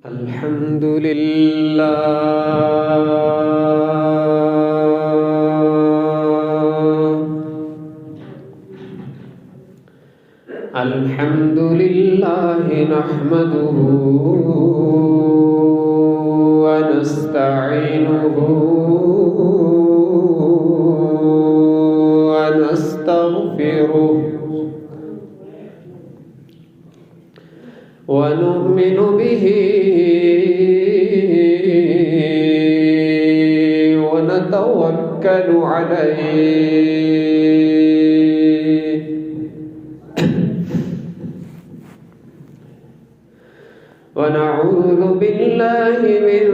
الحمد لله الحمد لله نحمده ونستعينه ونستغفره ونؤمن به ونتوكل عليه ونعوذ بالله من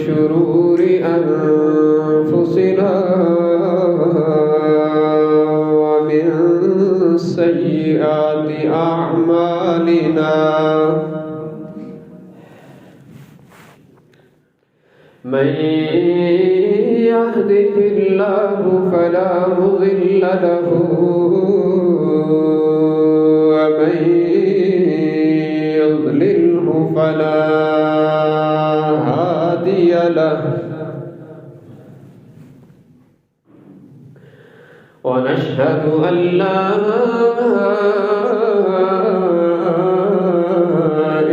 شرور أنفسنا ومن سيئات أعمالنا من يهده الله فلا مضل له ومن يضلله فلا هادي له ونشهد أن لا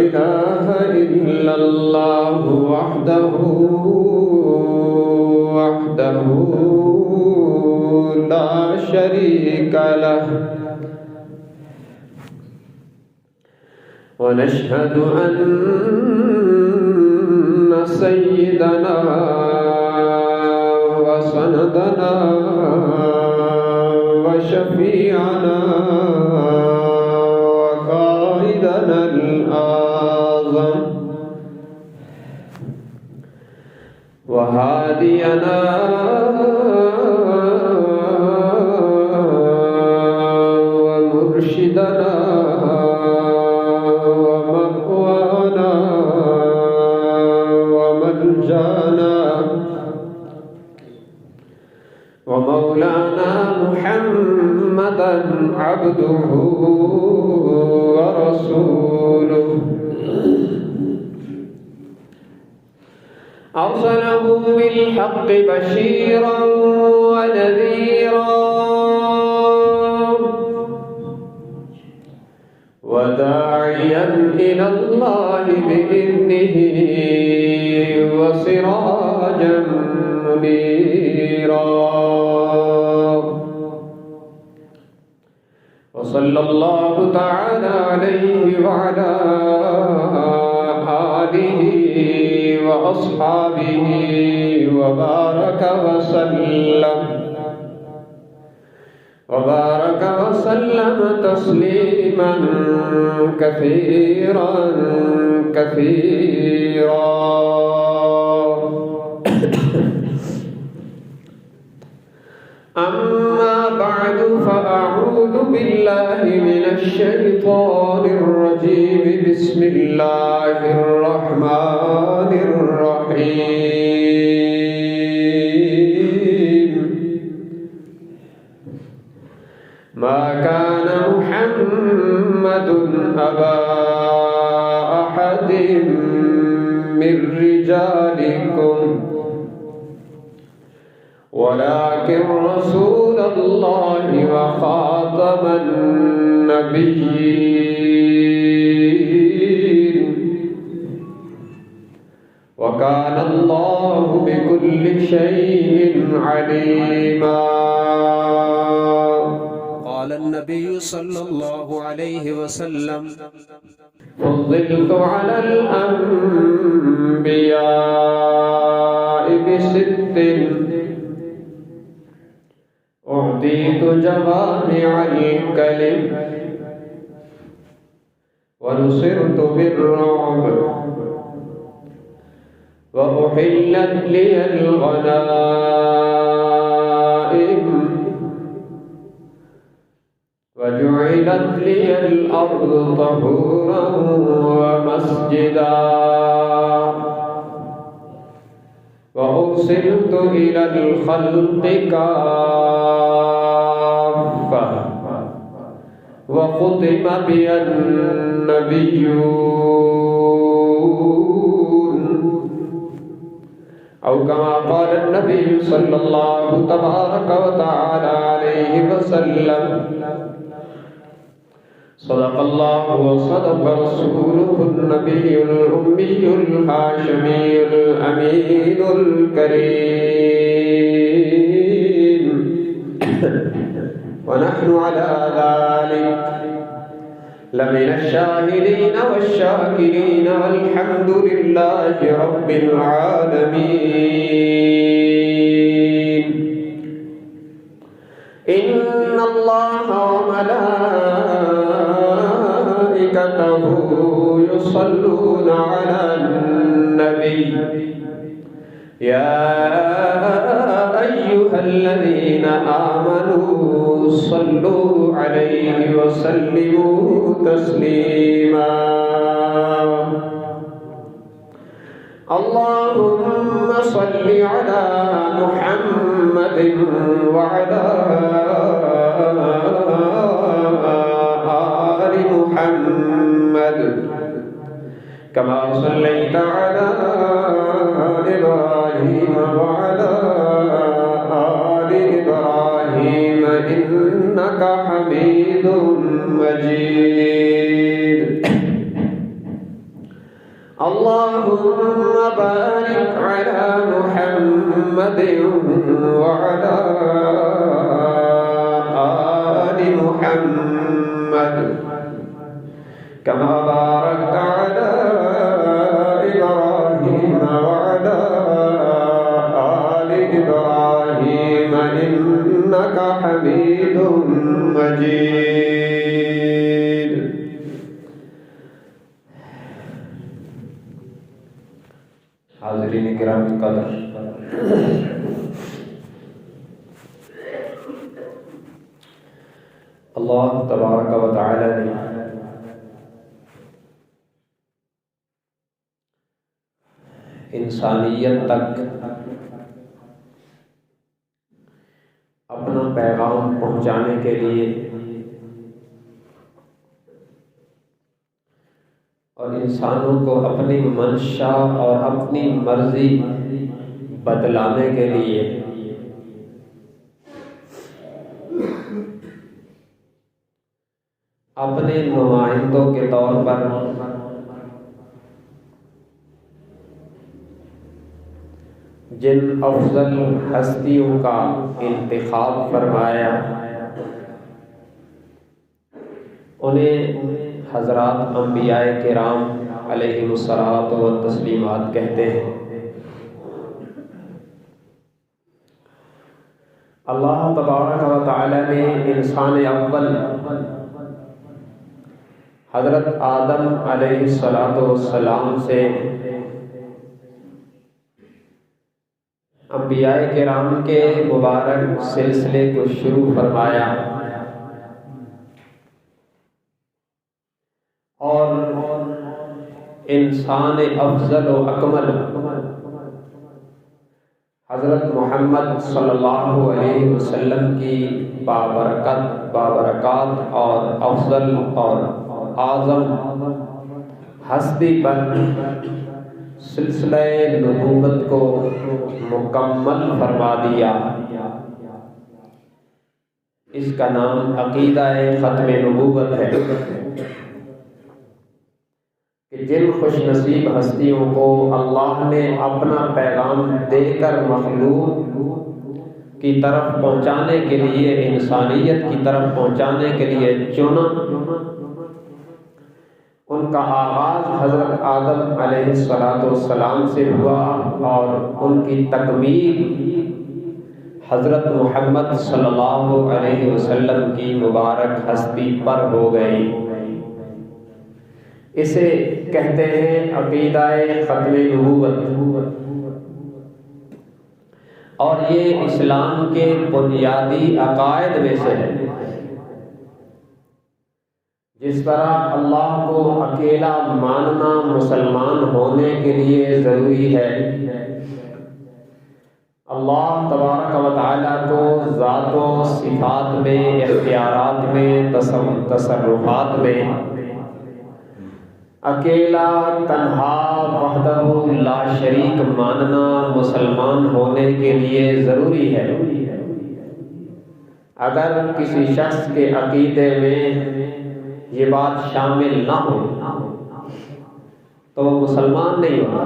إله إلا الله وحده لا شريك له ونشهد أن سيدنا وسندنا وشفيعنا وقائدنا الأعظم وهادينا ومرشدنا ومأوانا وملجانا ومولانا محمدا عبده ورسوله أرسله بالحق بشيرا ونذيرا وداعيا إلى الله بإذنه وسراجا منيرا وصلى الله تعالى عليه وعلى آله وأصحابه وبارك وسلم تسليما كثيرا أما بعد فأعوذ بالله من الشيطان الرجيم بسم الله الرحمن الرحيم ما كان محمد أبا أحد من رجالكم ولكن رسول الله وخاتم النبيين وكان الله بكل شيء عليما. قال النبي صلى الله عليه وسلم فضلت على الأنبياء بست أعطيت جوامع الكلم ونصرت بالرعب وأحلت لي الغنائم وجعلت لي الأرض طهورا ومسجدا وأرسلت إلى الخلق كافة وختم بي النبيون صلى الله تبارك وتعالى عليه وسلم صدق الله وصدق رسوله النبي الأمي الهاشمي الأمين الكريم ونحن على ذلك لمن الشاهدين والشاكرين والحمد لله رب العالمين. إن الله وملائكته يصلون على النبي يا أيها الذين آمنوا صلوا عليه وسلموا تسليما. اللهم صل على محمد وعلى آل محمد كما صليت على إبراهيم وعلى آل إبراهيم إنك حميد مجيد. اللهم بارك على محمد وعلى آل محمد كما باركت على إبراهيم وعلى آل إبراهيم إنك حميد مجيد. حاضرین کرام قدر، اللہ تبارک و تعالی نے انسانیت تک اپنا پیغام پہنچانے کے لیے اور انسانوں کو اپنی منشا اور اپنی مرضی بدلانے کے لیے اپنے نمائندوں کے طور پر جن افضل ہستیوں کا انتخاب فرمایا انہیں حضرات انبیاء کرام علیہم الصلاۃ والتسلیمات کہتے ہیں۔ اللہ تبارک و تعالی نے انسان اول حضرت آدم علیہ الصلاۃ والسلام سے انبیاء کرام کے مبارک سلسلے کو شروع فرمایا اور انسان افضل و اکمل حضرت محمد صلی اللہ علیہ وسلم کی بابرکات اور افضل اور اعظم ہستی پر سلسلہ نبوت کو مکمل فرما دیا۔ اس کا نام عقیدہ ختم نبوت ہے کہ جن خوش نصیب ہستیوں کو اللہ نے اپنا پیغام دے کر مخلوق کی طرف پہنچانے کے لیے، انسانیت کی طرف پہنچانے کے لیے چنا، ان کا آغاز حضرت آدم علیہ السلام سے ہوا اور ان کی تکمیل حضرت محمد صلی اللہ علیہ وسلم کی مبارک ہستی پر ہو گئی۔ اسے کہتے ہیں عقیدہ ختم نبوت، اور یہ اسلام کے بنیادی عقائد میں سے ہے۔ جس طرح اللہ کو اکیلا ماننا مسلمان ہونے کے لیے ضروری ہے، اللہ تبارک و تعالیٰ کو ذات و صفات میں، اختیارات میں، تصرفات میں اکیلا تنہا وحدہ لا شریک ماننا مسلمان ہونے کے لیے ضروری ہے۔ اگر کسی شخص کے عقیدے میں یہ بات شامل نہ ہو تو وہ مسلمان نہیں ہوتا۔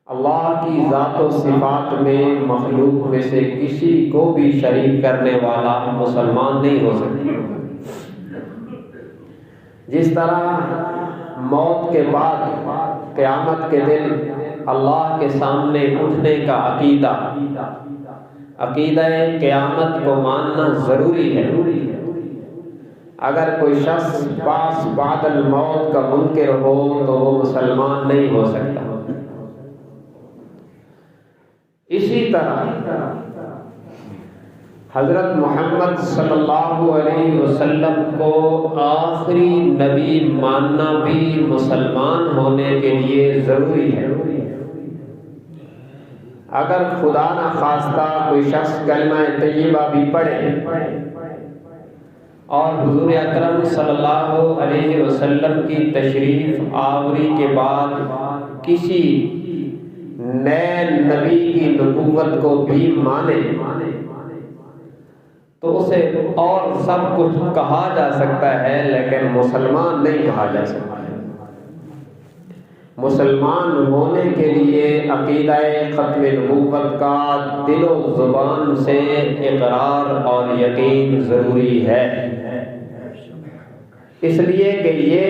اللہ کی ذات و صفات میں مخلوق میں سے کسی کو بھی شریک کرنے والا مسلمان نہیں ہو سکتا۔ جس طرح موت کے بعد قیامت کے دن اللہ کے سامنے اٹھنے کا عقیدہ قیامت کو ماننا ضروری ہے۔ اگر کوئی شخص پاس بعد الموت کا منکر ہو تو وہ مسلمان نہیں ہو سکتا۔ اسی طرح حضرت محمد صلی اللہ علیہ وسلم کو آخری نبی ماننا بھی مسلمان ہونے کے لیے ضروری ہے۔ اگر خدا نہ خواستہ کوئی شخص کلمہ طیبہ بھی پڑھے اور حضور اکرم صلی اللہ علیہ وسلم کی تشریف آوری کے بعد کسی نئے نبی کی نبوت کو بھی مانے تو اسے اور سب کچھ کہا جا سکتا ہے لیکن مسلمان نہیں کہا جا سکتا۔ مسلمان ہونے کے لیے عقیدہ ختم نبوت کا دل و زبان سے اقرار اور یقین ضروری ہے، اس لیے کہ یہ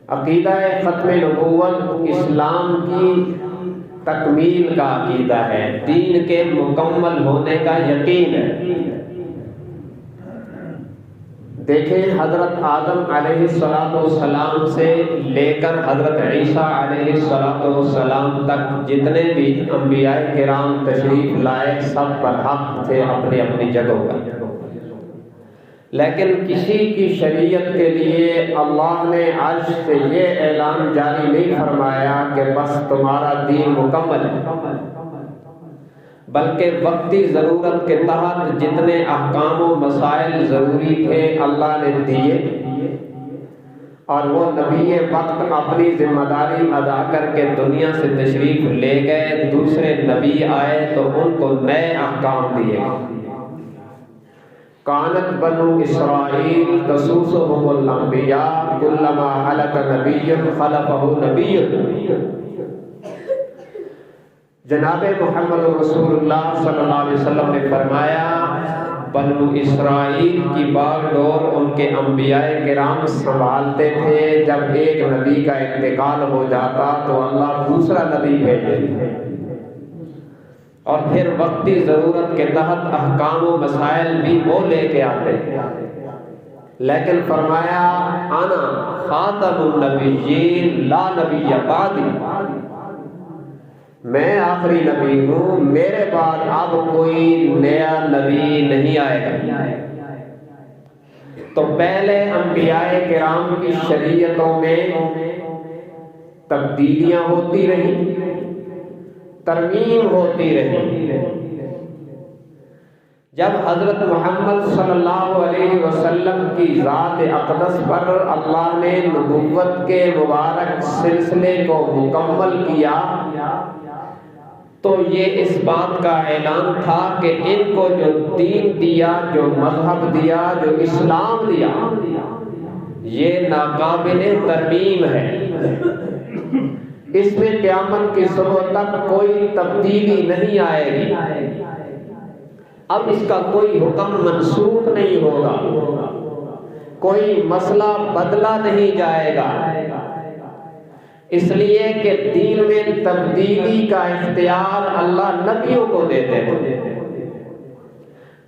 عقیدہ ختم نبوت اسلام کی تکمیل کا عقیدہ ہے، دین کے مکمل ہونے کا یقین ہے۔ دیکھیں حضرت آدم علیہ السلام سے لے کر حضرت عیسیٰ علیہ السلام تک جتنے بھی انبیاء کرام تشریف لائے سب پر حق تھے اپنی اپنی جگہوں پر، لیکن کسی کی شریعت کے لیے اللہ نے عرش سے یہ اعلان جاری نہیں فرمایا کہ بس تمہارا دین مکمل ہے، بلکہ وقتی ضرورت کے تحت جتنے احکام و مسائل ضروری تھے اللہ نے دیے، اور وہ نبی وقت اپنی ذمہ داری ادا کر کے دنیا سے تشریف لے گئے، دوسرے نبی آئے تو ان کو نئے احکام دیے۔ کانت بنو اسرائیل تسوسهم الانبیاء کلما ہلک نبی خلفہ نبی۔ جناب محمد رسول اللہ صلی اللہ علیہ وسلم نے فرمایا بنو اسرائیل کی باغ ڈور ان کے انبیاء کرام سنبھالتے تھے، جب ایک نبی کا انتقال ہو جاتا تو اللہ دوسرا نبی بھیجے اور پھر وقتی ضرورت کے تحت احکام و مسائل بھی وہ لے کے آتے، لیکن فرمایا انا خاتم النبیین لا نبی بعدی، میں آخری نبی ہوں، میرے بعد اب کوئی نیا نبی نہیں آئے گا۔ تو پہلے انبیاء کرام کی شریعتوں میں تبدیلیاں ہوتی رہی، ترمیم ہوتی رہی۔ جب حضرت محمد صلی اللہ علیہ وسلم کی ذات اقدس پر اللہ نے نبوت کے مبارک سلسلے کو مکمل کیا تو یہ اس بات کا اعلان تھا کہ ان کو جو دین دیا، جو مذہب دیا، جو اسلام دیا، یہ ناقابل ترمیم ہے، اس میں قیامت کی صبح تک کوئی تبدیلی نہیں آئے گی، اب اس کا کوئی حکم منسوخ نہیں ہوگا، کوئی مسئلہ بدلا نہیں جائے گا، اس لیے کہ دین میں تبدیلی کا اختیار اللہ نبیوں کو دیتے تھے۔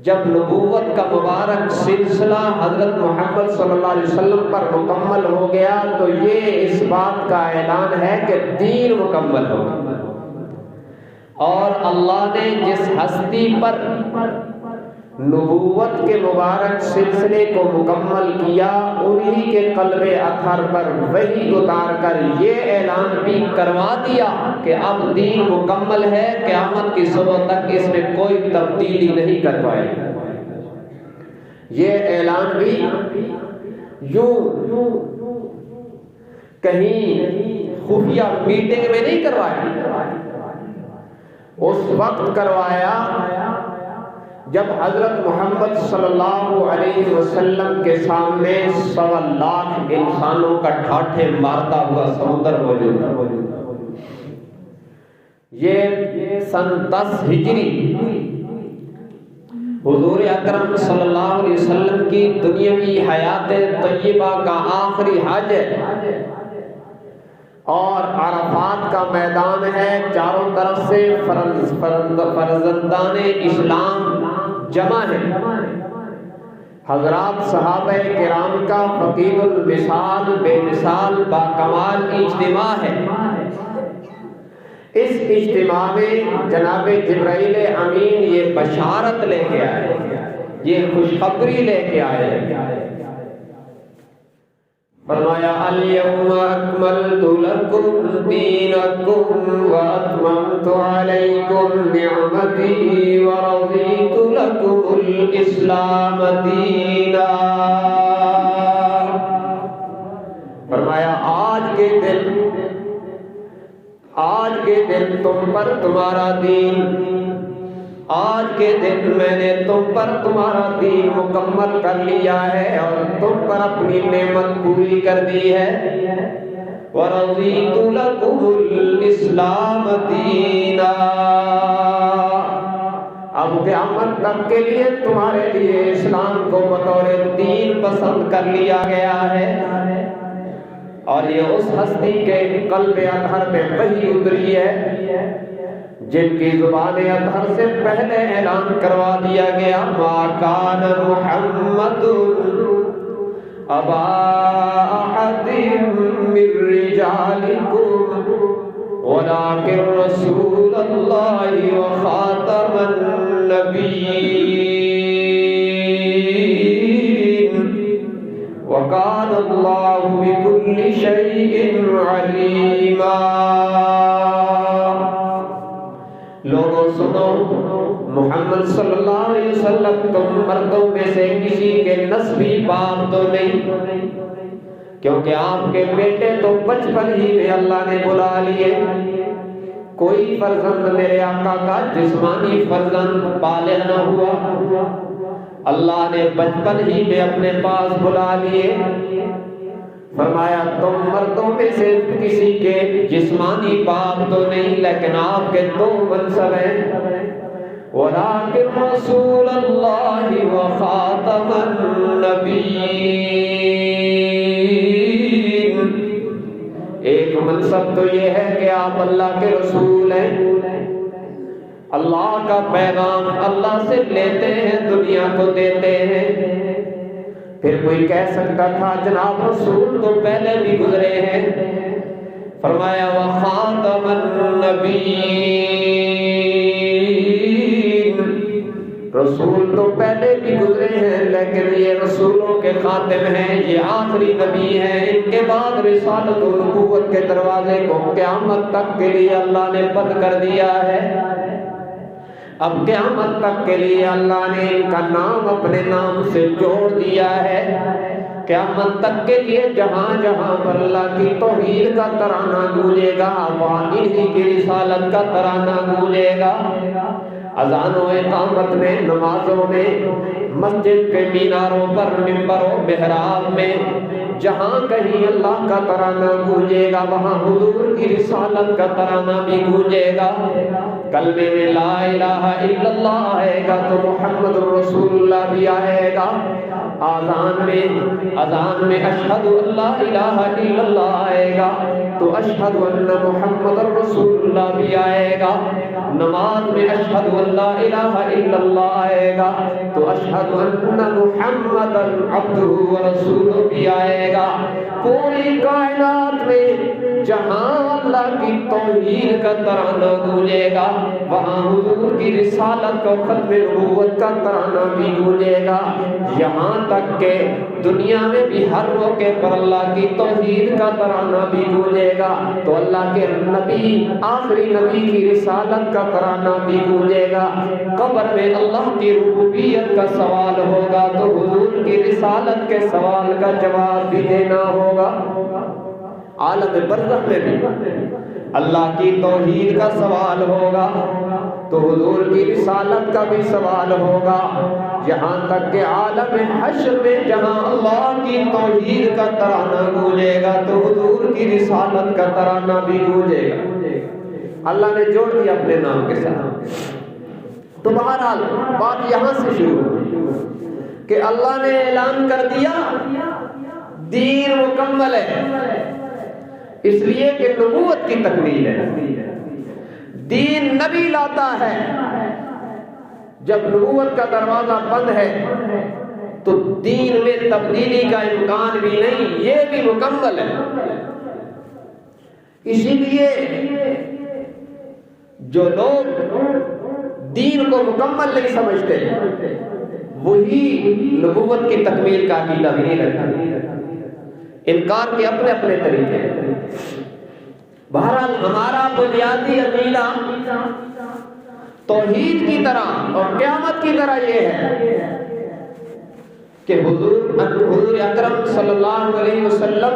جب نبوت کا مبارک سلسلہ حضرت محمد صلی اللہ علیہ وسلم پر مکمل ہو گیا تو یہ اس بات کا اعلان ہے کہ دین مکمل ہوگا، اور اللہ نے جس ہستی پر نبوت کے مبارک سلسلے کو مکمل کیا انہی کے قلب اطہر پر وحی اتار کر یہ اعلان بھی کروا دیا کہ اب دین مکمل ہے، قیامت کی صبح تک اس میں کوئی تبدیلی نہیں کر پائے۔ یہ اعلان بھی یوں کہیں خفیہ میٹنگ میں نہیں کروایا، اس وقت کروایا جب حضرت محمد صلی اللہ علیہ وسلم کے سامنے 1.25 لاکھ انسانوں کا ٹھاٹھے مارتا ہوا سمندر موجود تھا۔ یہ سن 10 ہجری حضور اکرم صلی اللہ علیہ وسلم کی دنیاوی حیات طیبہ کا آخری حج ہے، اور عرفات کا میدان ہے، چاروں طرف سے فرزندان اسلام جمع ہے، حضرات صحابہ کرام کا فقید المثال بے مثال با کمال اجتماع ہے۔ اس اجتماع میں جناب جبرائیل امین یہ بشارت لے کے آئے، یہ خوشخبری لے کے آئے، فرمایا الیوم اکملت لکم دینکم واتممت علیکم نعمتی ورضیت لکم الاسلام دینا۔ فرمایا آج کے دن تم پر تمہارا دین، آج کے دن میں نے تم پر تمہارا دین مکمل کر لیا ہے اور تم پر اپنی نعمت پوری کر دی ہے۔ وَرَضِيتُ لَكُمُ الْإِسْلَامَ دِينًا، اب قیامت تک کے لیے تمہارے لیے اسلام کو بطور دین پسند کر لیا گیا ہے۔ اور یہ اس ہستی کے قلب اطہر میں وحی اتری ہے جن کی زبان اطہر سے پہلے اعلان کروا دیا گیا، ما کان محمد ابا احد من رجالکم ولکن رسول اللہ وخاتم النبیین وکان اللہ بکل شیء علیما۔ لوگوں سنو، محمد صلی اللہ علیہ وسلم تم مردوں میں سے کسی کے نسبی باپ تو نہیں، کیونکہ آپ کے بیٹے تو بچپن ہی میں اللہ نے بلا لیے۔ کوئی فرزند میرے آقا کا جسمانی فرزند بالغ نہ ہوا، اللہ نے بچپن ہی میں اپنے پاس بلا لیے۔ فرمایا تم مردوں میں سے کسی کے جسمانی باپ تو نہیں، لیکن آپ کے 2 منصب ہیں، وَلَٰكِن رَّسُولَ اللَّهِ وَخَاتَمَ النَّبِيِّينَ۔ ایک منصب تو یہ ہے کہ آپ اللہ کے رسول ہیں، اللہ کا پیغام اللہ سے لیتے ہیں، دنیا کو دیتے ہیں۔ پھر کوئی کہہ سکتا تھا جناب رسول تو پہلے بھی گزرے ہیں، فرمایا وخاتم النبیین، رسول تو پہلے بھی گزرے ہیں لیکن یہ رسولوں کے خاتم ہیں، یہ آخری نبی ہیں، ان کے بعد رسالت و نبوت کے دروازے کو قیامت تک کے لیے اللہ نے بند کر دیا ہے۔ اب قیامت تک کے لیے اللہ نے ان کا نام اپنے نام سے جوڑ دیا ہے۔ قیامت تک کے لیے جہاں جہاں پر اللہ کی توحید کا ترانہ گونجے گا، وہاں انہی کی رسالت کا ترانہ گونجے گا۔ اذان و اقامت میں، نمازوں میں، مسجد کے میناروں پر، منبروں، محراب میں، جہاں کہیں اللہ کا ترانہ گونجے گا وہاں حضور کی رسالت کا ترانہ بھی گونجے گا۔ کلمے میں لا الہ الا اللہ آئے گا تو محمد رسول اللہ بھی آئے گا۔ اذان میں اشہد ان لا الہ الا اللہ آئے گا تو اشہد ان محمد رسول اللہ بھی آئے گا۔ نماز میں اشہد ان لا الہ الا اللہ آئے گا تو اشہد ان محمد عبدہ ورسولہ بھی آئے گا۔ پوری کائنات میں جہاں اللہ اللہ کی توحید کا ترانہ گونجے گا، وہاں حضور کی رسالت و ختم نبوت کا ترانہ بھی گونجے گا، یہاں تک کہ دنیا میں بھی ہر موقع پر اللہ کی توحید کا ترانہ بھی گونجے گا، تو اللہ کے نبی آخری نبی کی رسالت کا ترانہ بھی گونجے گا۔ قبر میں اللہ کی ربوبیت کا سوال ہوگا تو حضور کی رسالت کے سوال کا جواب بھی دینا ہوگا۔ عالم برزخ میں بھی اللہ کی توحید کا سوال ہوگا تو حضور کی رسالت کا بھی سوال ہوگا، یہاں تک کہ عالم حشر میں جہاں اللہ کی توحید کا ترانہ گونجے گا تو حضور کی رسالت کا ترانہ بھی گونجے گا۔ اللہ نے جوڑ دیا اپنے نام کے ساتھ۔ تو بہرحال بات یہاں سے شروع ہوئی کہ اللہ نے اعلان کر دیا دین مکمل ہے، اس لیے کہ نبوت کی تکمیل ہے۔ دین نبی لاتا ہے، جب نبوت کا دروازہ بند ہے تو دین میں تبدیلی کا امکان بھی نہیں، یہ بھی مکمل ہے۔ اسی لیے جو لوگ دین کو مکمل نہیں سمجھتے وہی نبوت کی تکمیل کا عقیدہ بھی نہیں رکھتے، انکار کے اپنے اپنے طریقے۔ بہرحال ہمارا بنیادی عقیدہ توحید کی طرح اور قیامت کی طرح یہ ہے کہ حضور اکرم صلی اللہ علیہ وسلم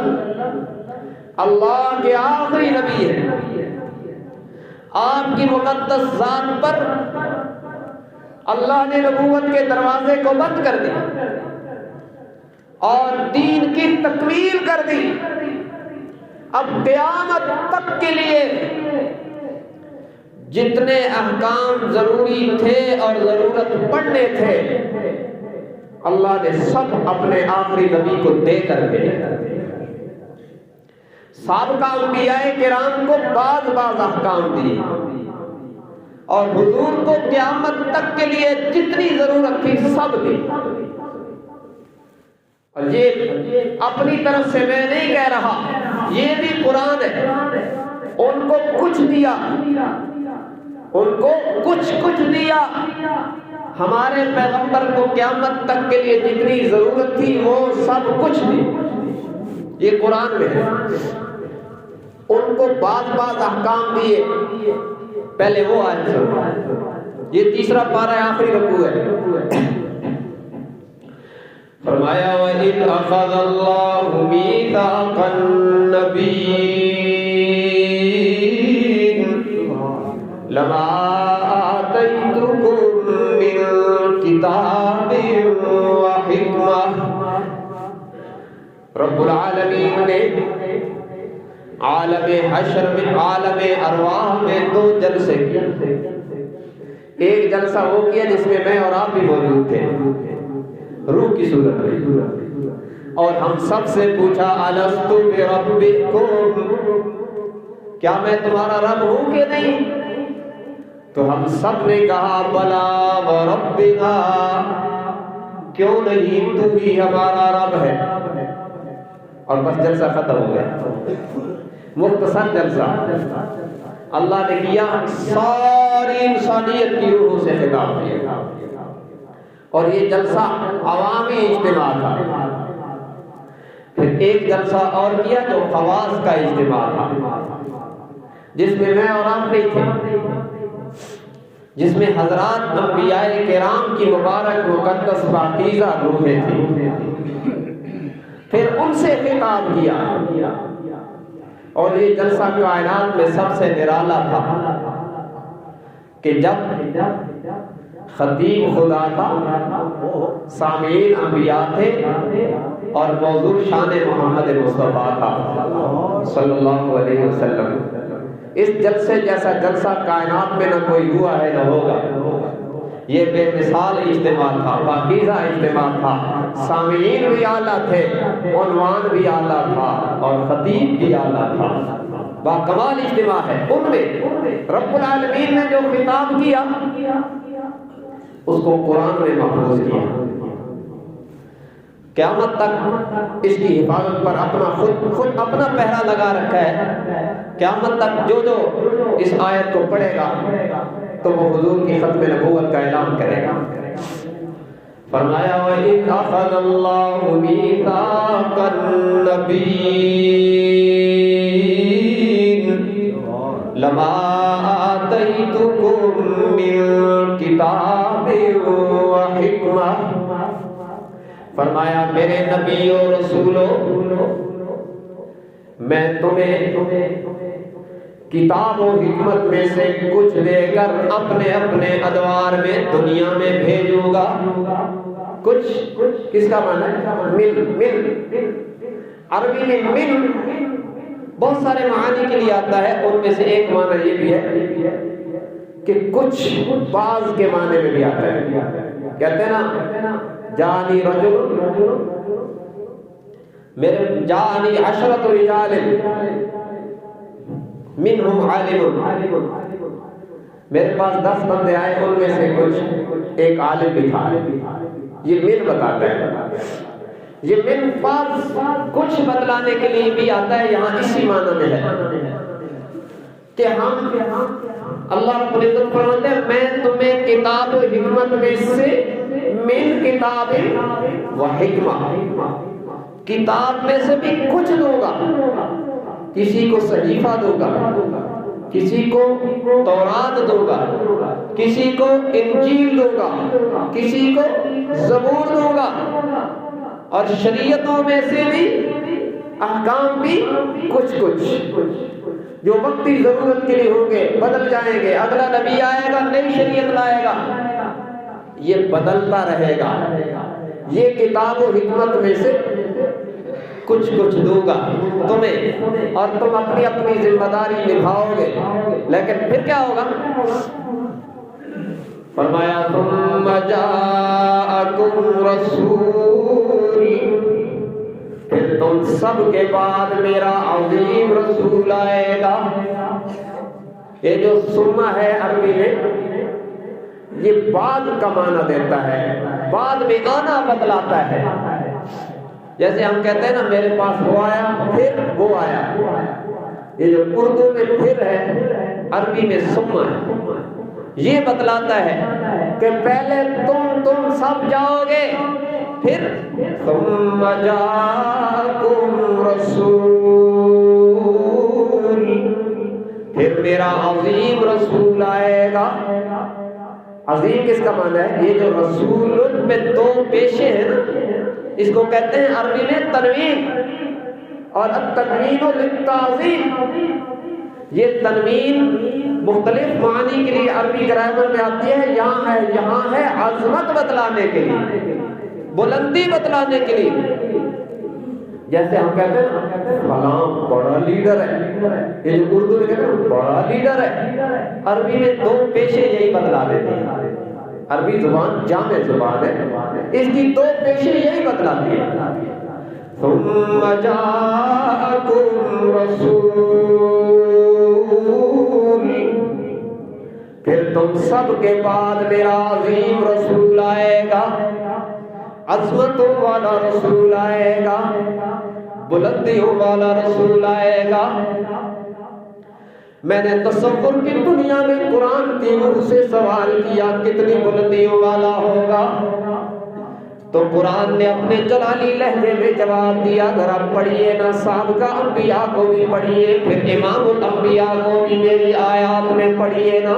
اللہ کے آخری نبی ہے۔ آپ کی مقدس ذات پر اللہ نے نبوت کے دروازے کو بند کر دیا اور دین کی تکمیل کر دی۔ اب قیامت تک کے لیے جتنے احکام ضروری تھے اور ضرورت پڑنے تھے اللہ نے سب اپنے آخری نبی کو دے کر بھیجا۔ سابقہ انبیاء کرام کو بعض احکام دیے اور حضور کو قیامت تک کے لیے جتنی ضرورت تھی سب دی۔ اور یہ اپنی طرف سے میں نہیں کہہ رہا، یہ بھی قرآن ہے۔ ان کو کچھ دیا، ان کو کچھ دیا، ہمارے پیغمبر کو قیامت تک کے لیے جتنی ضرورت تھی وہ سب کچھ دی، یہ قرآن میں ہے۔ ان کو بعض احکام دیے، پہلے وہ آیت سنو، یہ تیسرا پارہ آخری رکوع ہے۔ فرمایا وَإِذْ أَخَذَ اللَّهُ مِيثَاقَ النَّبِيِّينَ لَمَا آتَيْتُكُم مِّن كِتَابٍ وَحِكْمَةٍ۔ رب العالمین نے عالم حشر میں، عالم ارواح میں دو جلسے کیے۔ ایک جلسہ وہ کیا جس میں میں اور آپ بھی موجود تھے، روح کی صورت میں، اور ہم سب سے پوچھا الست بربکم، کیا میں تمہارا رب ہوں کہ نہیں؟ تو ہم سب نے کہا بلا وربنا، کیوں نہیں، تو ہی ہمارا رب ہے۔ اور بس جلسہ ختم ہو گیا، مختصر جلسہ اللہ نے کیا، ساری انسانیت کی روحوں سے خطاب کیا، اور یہ جلسہ عوامی اجتماع تھا۔ پھر ایک جلسہ اور کیا جو خواص کا اجتماع تھا، جس میں میں اور آپ نہیں تھے، جس میں حضرات انبیاء کرام کی مبارک مقدس پاکیزہ روحیں تھیں۔ پھر ان سے خطاب کیا، اور یہ جلسہ کائنات میں سب سے نرالا تھا کہ جب خطیب خدا تھا، سامعین انبیاء تھے، اور موضوع شان محمد مصطفیٰ تھا صلی اللہ علیہ وسلم۔ اس جلسے جیسا جلسہ کائنات میں نہ کوئی ہوا ہے نہ ہوگا۔ یہ بے مثال اجتماع تھا، پاکیزہ اجتماع تھا، سامعین بھی اعلیٰ تھے، عنوان بھی اعلیٰ تھا، اور خطیب بھی اعلیٰ تھا۔ باکمال اجتماع ہے۔ ان میں رب العالمین نے جو خطاب کیا اس کو قرآن میں محفوظ کیا۔ قیامت تک اس کی حفاظت پر اپنا خود اپنا پہرا لگا رکھا ہے. قیامت تک جو اس آیت کو پڑھے گا تو وہ حضور کی ختم نبوت کا اعلان کرے گا. فرمایا وَإِذْ أَخَذَ اللَّهُ مِيثَاقَ النَّبِيِّينَ لَمَا آتَيْتُكُم مِّن كِتَابٍ وَحِكْمَةٍ. فرمایا میرے نبی و رسولو، میں تمہیں کتاب و حکمت میں سے کچھ دے کر اپنے اپنے ادوار میں دنیا میں بھیجوں گا. کچھ کس کا معنی ہے؟ مل. عربی میں مل بہت سارے معانی کے لیے آتا ہے. ان میں سے ایک معنی یہ بھی ہے کہ کچھ بعض کے معنی میں بھی آتا ہے. کہتے ہیں نا جانی رجل، میرے جانی عشرۃ رجال منہم عالم، میرے پاس 10 بندے آئے، ان میں سے کچھ ایک عالم بھی تھا. یہ من بتاتا ہے. یہ من پاس کچھ بتلانے کے لیے بھی آتا ہے. یہاں اسی معنی میں ہے کہ ہم اللہ رب العزت فرماتے ہیں میں تمہیں کتاب و حکمت میں سے من کتاب و حکمہ، کتاب میں سے بھی کچھ دوں گا. کسی کو صحیفہ دوں گا، کسی کو تورات دوں گا، کسی کو انجیل دوں گا، کسی کو زبور دوں گا، اور شریعتوں میں سے بھی احکام بھی کچھ جو وقتی ضرورت کے لیے ہوں گے، بدل جائیں گے. اگلا نبی آئے گا، نئی شریعت لائے گا، یہ بدلتا رہے گا. یہ کتاب و حکمت میں سے کچھ دوں گا تمہیں، اور تم اپنی اپنی ذمہ داری نبھاؤ گے. لیکن پھر کیا ہوگا؟ فرمایا ثم جاءکم رسول، پھر تم سب کے بعد میرا عظیم رسول آئے گا. یہ جو ثم ہے عربی میں، یہ بعد کا معنی دیتا ہے، بعد میں آنا بتلاتا ہے. جیسے ہم کہتے ہیں نا میرے پاس وہ آیا پھر وہ آیا. یہ جو اردو میں پھر ہے، عربی میں ثم ہے. یہ بتلاتا ہے کہ پہلے تم سب جاؤ گے، پھر ثم جاءکم رسول، پھر میرا عظیم رسول آئے گا. عظیم کس کا معنی ہے؟ یہ جو رسول میں 2 پیشے ہیں نا، اس کو کہتے ہیں عربی میں تنوین، اور التنوین للتعظیم. یہ تنوین مختلف معنی کے لیے عربی گرامر میں آتی ہے. یہاں ہے عظمت بتلانے کے لیے، بلندی بتلانے کے لیے. جیسے ہم کہتے ہیں فلاں بڑا لیڈر ہے، یہ جو اردو میں کہتے ہیں بڑا لیڈر ہے، عربی میں 2 پیشے یہی بتلا دیتے ہیں. عربی زبان جامع زبان ہے، اس کی 2 پیشے یہی بتلاتی ہے. ثم جاءکم رسول، پھر تم سب کے بعد میرا عظیم رسول آئے گا، عظمتوں والا رسول آئے گا، بلندیوں والا رسول آئے گا. میں نے تصور کی دنیا میں قرآن کی روح سے سوال کیا کتنی بلندیوں والا ہوگا، تو قرآن نے اپنے جلالی لہجے میں جواب دیا. ذرا پڑھیے نا، سابقہ انبیاء کو بھی پڑھیے، پھر امام الانبیاء کو بھی میری آیات میں پڑھیے نا.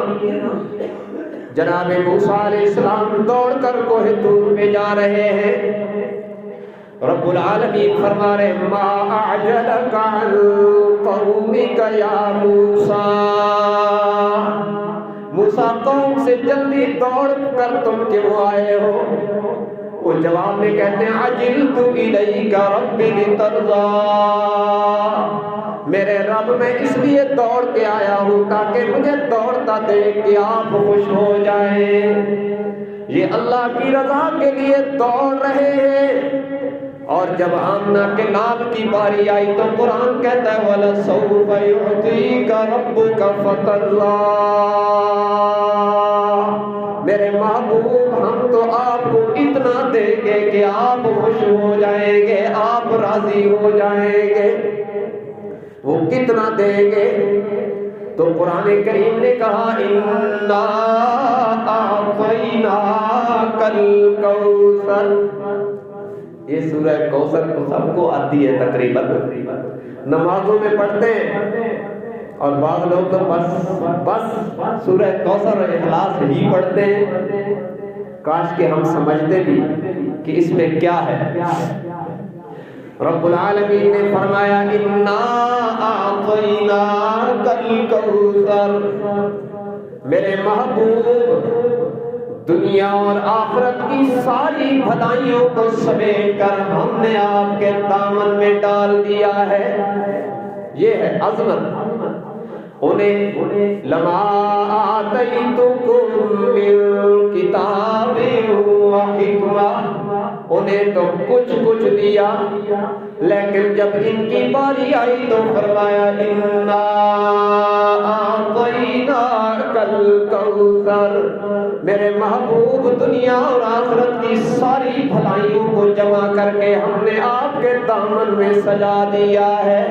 جناب موسیٰ علیہ السلام دوڑ کر کوہ طور پہ جا رہے ہیں. رب العالمین فرما رہے ما اعجلک عن قومک یا موسیٰ، موسیٰ قوم سے جلدی دوڑ کر تم کیوں آئے ہو؟ وہ جواب میں کہتے ہیں عجلت الیک رب لترضی، میرے رب میں اس لیے دوڑ کے آیا ہوں تاکہ مجھے دوڑتا دیکھ کے آپ خوش ہو جائیں. یہ اللہ کی رضا کے لیے دوڑ رہے ہیں. اور جب آمنہ کے نام کی باری آئی تو قرآن کہتا ہے وَلَسَوْفَ يُعْطِيكَ رَبُّكَ فَتَرْضَىٰ، میرے محبوب ہم تو آپ کو اتنا دیں گے کہ آپ خوش ہو جائیں گے، آپ راضی ہو جائیں گے۔ وہ کتنا دیں گے؟ تو قرآن کریم نے کہا اِنَّا أَعْطَيْنَاكَ الْكَوْثَرَ۔ یہ سورہ کوثر کو سب کو آتی ہے تقریباً، نمازوں میں پڑھتے ہیں، اور بعض لوگ تو بس سورہ کوثر اور اخلاص ہی پڑھتے ہیں۔ کاش کہ ہم سمجھتے بھی کہ اس میں کیا ہے۔ رب العالمین نے فرمایا اِنَّا أَعْطَيْنَاكَ الْكَوْثَرَ، میرے محبوب دنیا اور آخرت کی ساری بھلائیوں کو سمیٹ کر ہم نے آپ کے دامن میں ڈال دیا ہے۔ یہ ہے عظمت۔ انہیں لما آتیتکم من کتاب و حکمہ، انہیں تو کچھ دیا، لیکن جب ان کی باری آئی تو فرمایا اِنَّا أَعْطَيْنَاكَ الْكَوْثَرَ، میرے محبوب دنیا اور آخرت کی ساری بھلائیوں کو جمع کر کے ہم نے آپ کے دامن میں سجا دیا ہے۔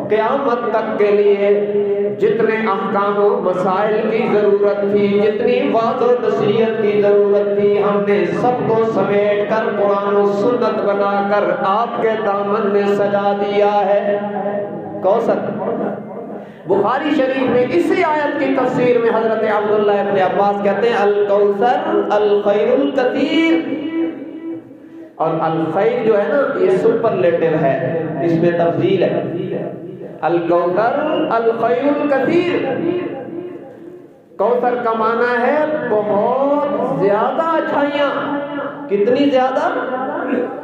قیامت تک کے لیے جتنے احکام و مسائل کی ضرورت تھی، جتنی وعظ و نصیحت کی ضرورت تھی، ہم نے سب کو سمیٹ کر قرآن و سنت بنا کر آپ کے دامن میں سجا دیا ہے۔ کوثر، بخاری شریف میں اسی آیت کی تفسیر میں حضرت عبداللہ ابن عباس کہتے ہیں الکوثر الخیر الکثیر، اور الخیر جو ہے نا یہ سپرلیٹو ہے، اس میں تفضیل ہے۔ الکوثر الخیر الکثیر، کوثر کا معنی ہے بہت زیادہ اچھائیاں۔ کتنی زیادہ؟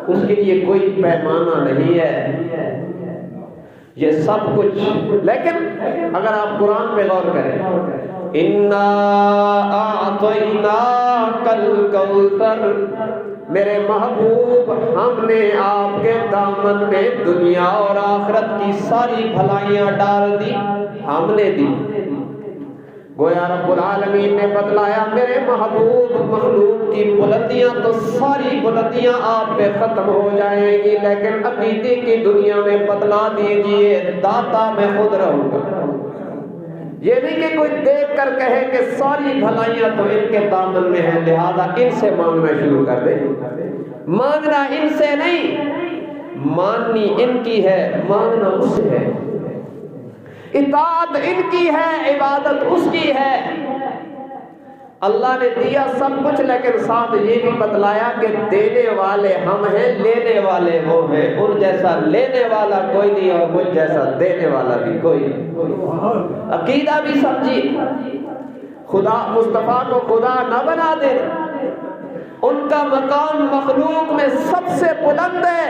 اس کے لیے کوئی پیمانہ نہیں ہے، یہ سب کچھ۔ لیکن اگر آپ قرآن پہ غور کریں، اِنَّا أَعْطَيْنَاكَ الْكَوْثَرَ، میرے محبوب ہم نے آپ کے دامن میں دنیا اور آخرت کی ساری بھلائیاں ڈال دی، ہم نے دی۔ گویا رب العالمین نے بتلایا میرے محبوب مخلوق کی بلندیاں تو ساری بلندیاں آپ پہ ختم ہو جائیں گی، لیکن عقیدے کی دنیا میں بتلا دیجئے داتا میں خود رہوں گا۔ یہ نہیں کہ کوئی دیکھ کر کہے کہ ساری بھلائیاں تو ان کے دامن میں ہیں، لہذا ان سے مانگنا شروع کر دے۔ مانگنا ان سے نہیں، ماننی ان کی ہے، مانگنا اس سے ہے۔ اطاعت ان کی ہے، عبادت اس کی ہے۔ اللہ نے دیا سب کچھ، لیکن ساتھ یہ بھی بتلایا کہ دینے والے ہم ہیں، لینے والے وہ ہیں۔ ان جیسا لینے والا کوئی نہیں اور مجھ جیسا دینے والا بھی کوئی نہیں۔ عقیدہ بھی سمجھی، خدا مصطفیٰ کو خدا نہ بنا دے، ان کا مقام مخلوق میں سب سے بلند ہے،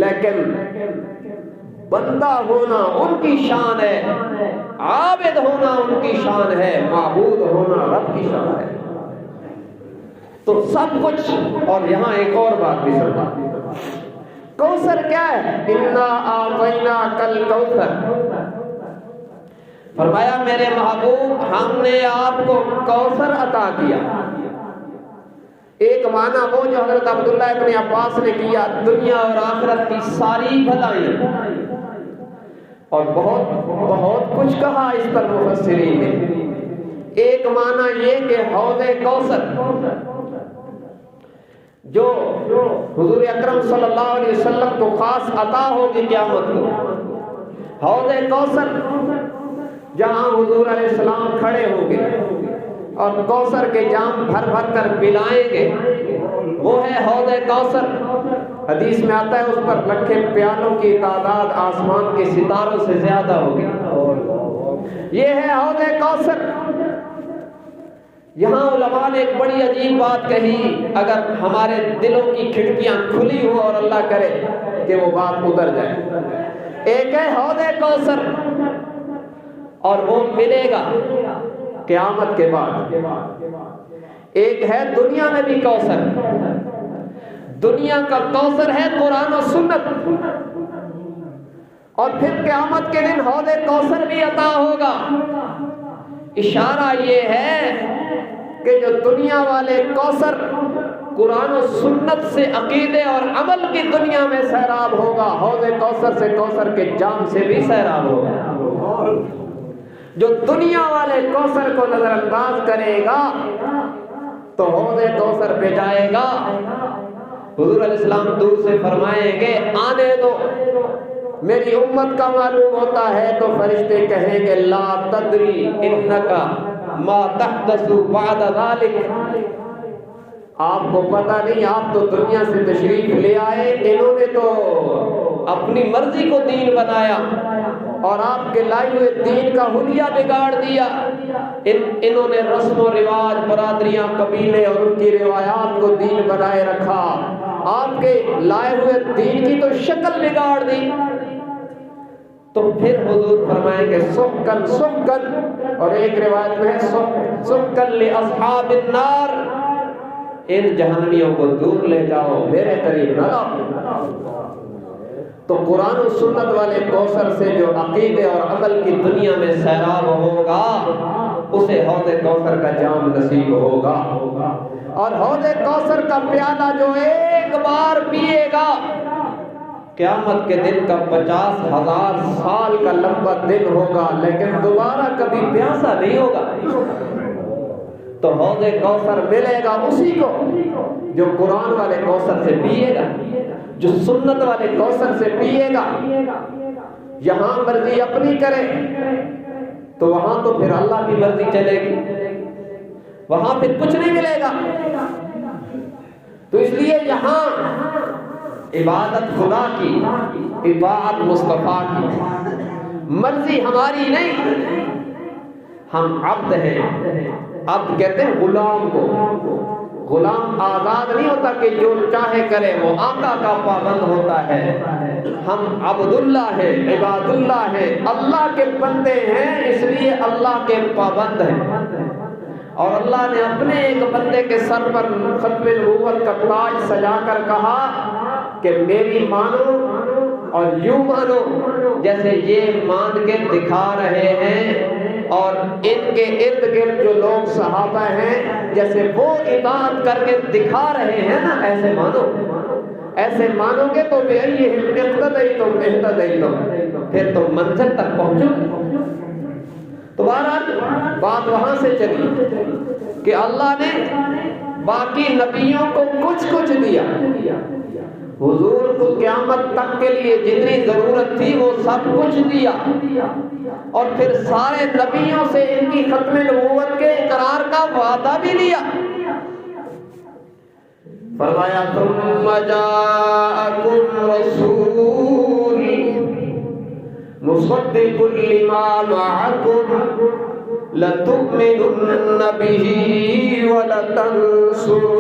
لیکن بندہ ہونا ان کی شان ہے، عابد ہونا ان کی شان ہے، معبود ہونا رب کی شان ہے۔ تو سب کچھ، اور یہاں ایک اور بات بھی سمجھا، کوثر کیا ہے؟ اِنَّا أَعْطَيْنَاكَ الْكَوْثَرَ، فرمایا میرے محبوب ہم نے آپ کو کوثر عطا کیا۔ ایک معنی وہ جو حضرت عبداللہ ابن عباس نے کیا، دنیا اور آخرت کی ساری بھلائیاں، اور بہت کچھ کہا اس پر مفسرین نے۔ ایک معنی یہ کہ حوض کوثر جو حضور اکرم صلی اللہ علیہ وسلم کو خاص عطا ہوگی قیامت کو، حوض کوثر جہاں حضور علیہ السلام کھڑے ہوں گے اور کوثر کے جام بھر بھر کر پلائیں گے، وہ ہے حوض کوثر۔ حدیث میں آتا ہے اس پر رکھے پیالوں کی تعداد آسمان کے ستاروں سے زیادہ ہوگی۔ یہ ہے حوض کوثر۔ یہاں علماء نے ایک بڑی عجیب بات کہی، اگر ہمارے دلوں کی کھڑکیاں کھلی ہو اور اللہ کرے کہ وہ بات اتر جائے۔ ایک ہے حوض کوثر، اور وہ ملے گا قیامت کے بعد۔ ایک ہے دنیا میں بھی کوثر، دنیا کا کوثر ہے قرآن و سنت، اور پھر قیامت کے دن حوض کوثر بھی عطا ہوگا۔ اشارہ یہ ہے کہ جو دنیا والے کوثر قرآن و سنت سے عقیدے اور عمل کی دنیا میں سیراب ہوگا، حوض کوثر سے کوثر کے جام سے بھی سیراب ہوگا۔ جو دنیا والے کوثر کو نظر انداز کرے گا تو حوض کوثر پہ جائے گا۔ حضور علیہ السلام دور سے فرمائیں گے آنے دو، میری امت کا معلوم ہوتا ہے، تو فرشتے کہیں گے لا تدری انکا ما تحدث بعد ذلك، آپ کو پتہ نہیں، آپ تو دنیا سے تشریف لے آئے، انہوں نے تو اپنی مرضی کو دین بنایا اور آپ کے لائے ہوئے دین کا حلیہ بگاڑ دیا۔ انہوں نے رسم و رواج، برادریاں، قبیلے اور ان کی روایات کو دین بنائے رکھا، آپ کے لائے ہوئے دین کی تو شکل بگاڑ دی۔ تو پھر حضور فرمائیں گے سحقن سحقن، اور ایک روایت میں ہے سحقن لاصحاب النار، ان جہنمیوں کو دور لے جاؤ، میرے قریب نہ لاؤ۔ تو قرآن و سنت والے کوثر سے جو عقیدے اور عمل کی دنیا میں سیراب ہوگا اسے حوض کوثر کا جام نصیب ہوگا، اور حوض کوثر کا پیالہ جو ایک بار پیے گا قیامت کے دن کا 50,000 سال کا لمبا دن ہوگا، لیکن دوبارہ کبھی پیاسا نہیں ہوگا۔ تو حوض کوثر ملے گا اسی کو جو قرآن والے کوثر سے پیے گا، جو سنت والے کوثر سے پیے گا۔ یہاں مرضی اپنی کرے تو وہاں تو پھر اللہ کی مرضی چلے گی، وہاں پھر کچھ نہیں ملے گا۔ تو اس لیے یہاں عبادت خدا کی، اطاعت مصطفیٰ کی، مرضی ہماری نہیں، ہم عبد ہیں۔ عبد کہتے ہیں غلام کو، غلام آزاد نہیں ہوتا کہ جو چاہے کرے، وہ آقا کا پابند ہوتا ہے۔ ہم عبداللہ ہیں، عباد اللہ ہیں، اللہ کے بندے ہیں، اس لیے اللہ کے پابند ہیں۔ اور اللہ نے اپنے ایک بندے کے سر پر ختم نبوت کا تاج سجا کر کہا کہ میری مانو اور یوں مانو، جیسے یہ مان کے دکھا رہے ہیں، اور ان کے ارد گرد جو لوگ صحابہ ہیں جیسے وہ اطاعت کر کے دکھا رہے ہیں نا، ایسے مانو۔ ایسے مانو گے تو اقتدیتم اہتدیتم، پھر تم منزل تک پہنچو۔ تو بہرحال بات وہاں سے چلی کہ اللہ نے باقی نبیوں کو کچھ کچھ دیا، حضور کو قیامت تک کے لیے جتنی ضرورت تھی وہ سب کچھ دیا، اور پھر سارے نبیوں سے ان کی ختم نبوت کے اقرار کا وعدہ بھی لیا۔ فرمایا ثم جاءکم رسول مصدق لما معکم لتؤمنن به ولتنصرنہ،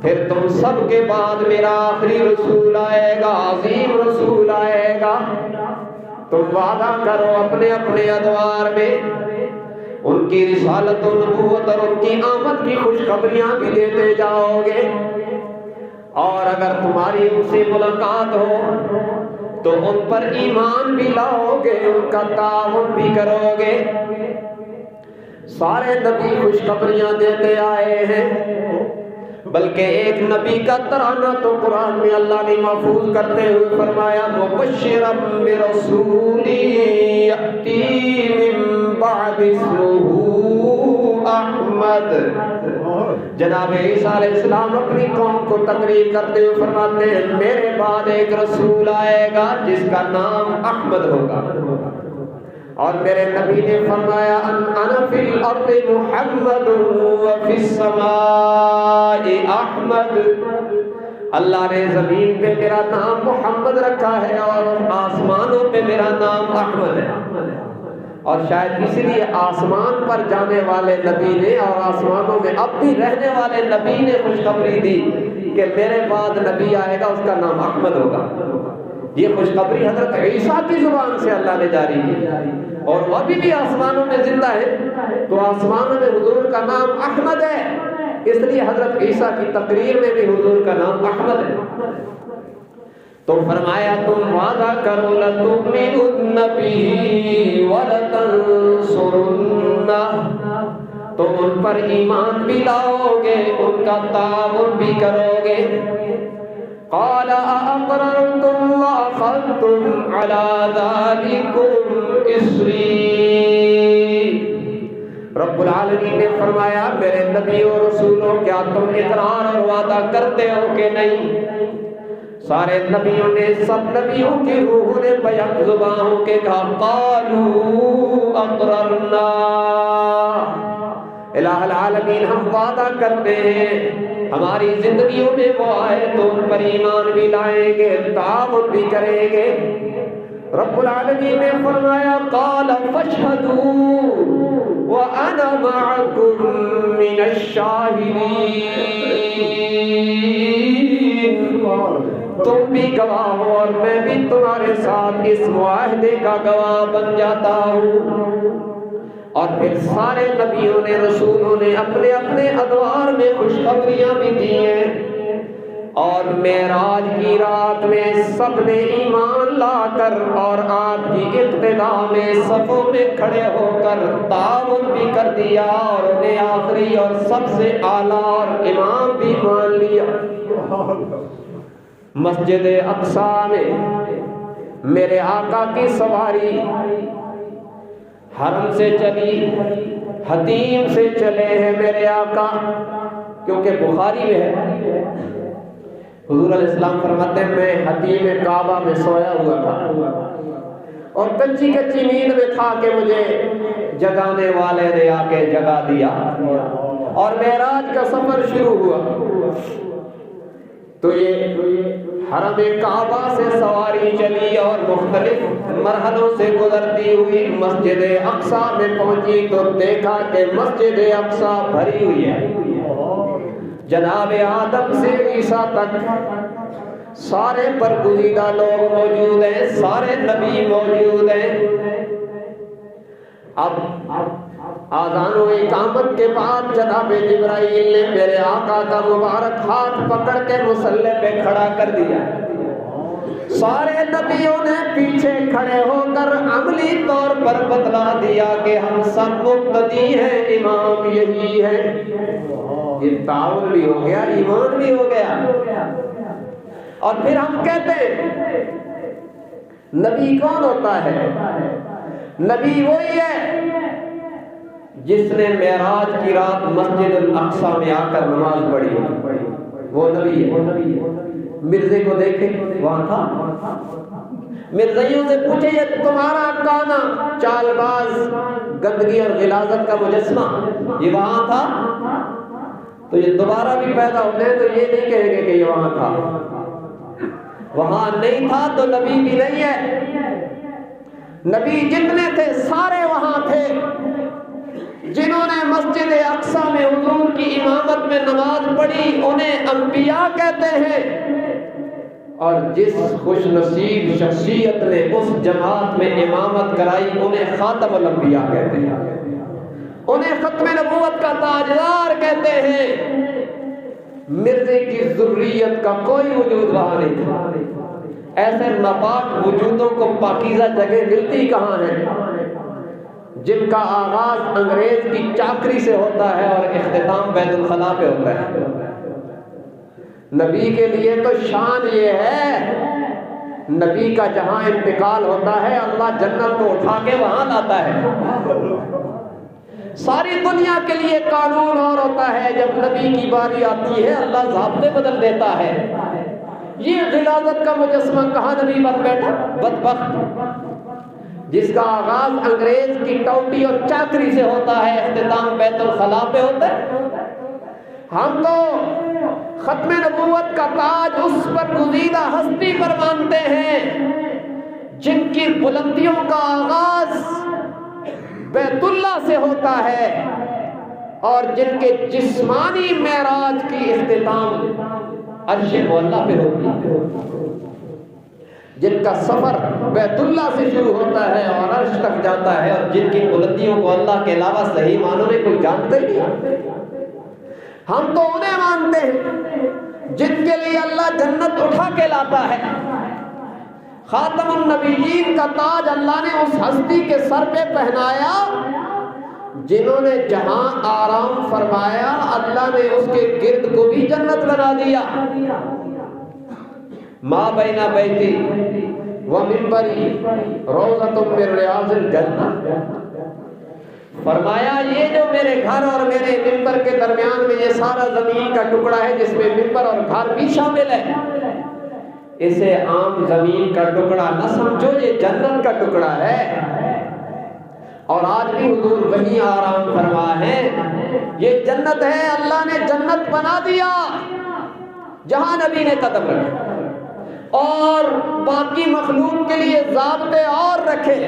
پھر تم سب کے بعد میرا آخری رسول آئے گا، عظیم رسول آئے گا، تم وعدہ کرو اپنے اپنے ادوار میں ان کی رسالت و نبوت اور ان کی آمد کی خوشخبریاں بھی دیتے جاؤ گے، اور اگر تمہاری ان سے ملاقات ہو تو ان پر ایمان بھی لاؤ گے، ان کا تعاون بھی کرو گے۔ سارے نبی خوشخبریاں دیتے آئے ہیں، بلکہ ایک نبی کا ترانہ تو قرآن میں اللہ نے محفوظ کرتے ہوئے فرمایا مبشرا برسول یأتی من بعد اسمہ احمد۔ جناب عیسیٰ علیہ السلام اپنی قوم کو تقریر کرتے ہوئے فرماتے ہیں میرے بعد ایک رسول آئے گا جس کا نام احمد ہوگا، اور میرے نبی نے فرمایا انا فی الارض محمد وفی السماء احمد، اللہ نے زمین پہ میرا نام محمد رکھا ہے اور آسمانوں پہ میرا نام احمد ہے۔ اور شاید اسی لیے آسمان پر جانے والے نبی نے اور آسمانوں میں اب بھی رہنے والے نبی نے خوشخبری دی کہ میرے بعد نبی آئے گا اس کا نام احمد ہوگا۔ یہ خوشخبری حضرت عیسیٰ کی زبان سے اللہ نے جاری کی، اور وہ ابھی بھی آسمانوں میں زندہ ہے، تو آسمانوں میں حضور کا نام احمد ہے، اس لیے حضرت عیسیٰ کی تقریر میں بھی حضور کا نام احمد ہے۔ تو فرمایا تم وعدہ کرو لتؤمنن به ولتنصرنہ، تو ان پر ایمان بھی لاؤ گے، ان کا تعاون بھی کرو گے۔ قال اقررتم واخذتم على ذلكم اصری۔ رب العالمین نے فرمایا میرے نبی اور رسولوں کیا تم اقرار اور وعدہ کرتے ہو کہ نہیں؟ سارے نبیوں نے، سب نبیوں کی روح نے بیک زبان ہو کے کہا قالوا اقررنا، الہ العالمین ہم وعدہ کرتے ہیں ہماری زندگیوں میں وہ آئے تو ان پر ایمان بھی لائیں گے، تعاون بھی کریں گے۔ رب العالمین نے فرمایا قال فاشهدوا وانا معكم من الشاهدين، تم بھی گواہ ہو اور میں بھی تمہارے ساتھ اس معاہدے کا گواہ بن جاتا ہوں۔ اور پھر سارے نبیوں نے، رسولوں نے اپنے اپنے ادوار میں خوشخبریاں بھی دی ہیں، اور معراج کی رات میں سب نے ایمان لا کر اور آپ کی ابتدا میں صفوں میں کھڑے ہو کر تعاون بھی کر دیا اور انہیں آخری اور سب سے اعلیٰ اور امام بھی مان لیا۔ مسجد اقصیٰ میں میرے آقا کی سواری حرم سے چلی، حتیم سے چلے ہیں میرے آقا، کیونکہ بخاری میں ہے حضور علیہ السلام فرماتے ہیں میں حتیم کعبہ میں سویا ہوا تھا اور کچی کچی نیند میں تھا کہ مجھے جگانے والے نے آ کے جگا دیا اور معراج کا سفر شروع ہوا۔ تو یہ حرم کعبہ سے سواری چلی اور مختلف مرحلوں سے گزرتی ہوئی مسجد اقصیٰ میں پہنچی تو دیکھا کہ مسجد اقصیٰ بھری ہوئی ہے، جناب آدم سے عیسیٰ تک سارے برگزیدہ لوگ موجود ہیں، سارے نبی موجود ہیں۔ اب آذان و اقامت کے بعد جناب جبرائیل نے میرے آقا کا مبارک ہاتھ پکڑ کے مصلی پہ کھڑا کر دیا۔ سارے نبیوں نے پیچھے کھڑے ہو کر عملی طور پر بتلا دیا کہ ہم سب مقتدی ہیں، امام یہی ہے۔ یہ تعاون بھی ہو گیا، ایمان بھی ہو گیا۔ اور پھر ہم کہتے ہیں نبی کون ہوتا ہے؟ نبی وہی ہے جس نے معراج کی رات مسجد الاقصیٰ میں آ کر نماز پڑھی، وہ نبی ہے۔ مرزے کو دیکھیں وہاں تھا، مرزائیوں سے پوچھے یہ تمہارا کانا چال باز گندگی اور غلاظت کا مجسمہ یہ وہاں تھا؟ تو یہ دوبارہ بھی پیدا ہوتے ہیں تو یہ نہیں کہیں گے کہ یہ وہاں تھا۔ وہاں نہیں تھا تو نبی بھی نہیں ہے۔ نبی جتنے تھے سارے وہاں تھے، جنہوں نے مسجد اقصیٰ میں حضور کی امامت میں نماز پڑھی انہیں انبیاء کہتے ہیں، اور جس خوش نصیب شخصیت نے اس جماعت میں امامت کرائی انہیں خاتم الانبیاء کہتے ہیں، انہیں ختم نبوت کا تاجدار کہتے ہیں۔ مرزے کی ذریت کا کوئی وجود وہاں نہیں تھا۔ ایسے ناپاک وجودوں کو پاکیزہ جگہ ملتی کہاں ہے جن کا آغاز انگریز کی چاکری سے ہوتا ہے اور اختتام بیت الخلاء پہ ہوتا ہے؟ نبی کے لیے تو شان یہ ہے، نبی کا جہاں انتقال ہوتا ہے اللہ جنت کو اٹھا کے وہاں لاتا ہے۔ ساری دنیا کے لیے قانون اور ہوتا ہے، جب نبی کی باری آتی ہے اللہ ضابطے بدل دیتا ہے۔ یہ غلاظت کا مجسمہ کہاں نبی بن بیٹھا، بدبخت، جس کا آغاز انگریز کی ٹوٹی اور چاکری سے ہوتا ہے، اختتام بیت الخلاء پہ ہوتا ہے۔ ہم تو ختم نبوت کا تاج اس پر گزیدہ ہستی پر مانتے ہیں جن کی بلندیوں کا آغاز بیت اللہ سے ہوتا ہے اور جن کے جسمانی معراج کی اختتام عرش مولا پہ ہوتی ہے، جن کا سفر بیت اللہ سے شروع ہوتا ہے اور عرش تک جاتا ہے، اور جن کی بلندیوں کو اللہ کے علاوہ صحیح معنوں میں کوئی جانتے نہیں۔ ہم تو انہیں مانتے ہیں جن کے لیے اللہ جنت اٹھا کے لاتا ہے۔ خاتم النبیین کا تاج اللہ نے اس ہستی کے سر پہ پہنایا جنہوں نے جہاں آرام فرمایا اللہ نے اس کے گرد کو بھی جنت بنا دیا. ما بین بیتی و منبری روضۃ من ریاض الجنہ. فرمایا یہ جو میرے گھر اور میرے منبر کے درمیان میں یہ سارا زمین کا ٹکڑا ہے جس میں منبر اور گھر بھی شامل ہے، اسے عام زمین کا ٹکڑا نہ سمجھو، یہ جنت کا ٹکڑا ہے. اور آج بھی حضور وہیں آرام فرما ہے. یہ جنت ہے، اللہ نے جنت بنا دیا جہاں نبی نے قدم رکھا، اور باقی مخلوق کے لیے ضابطے اور رکھے.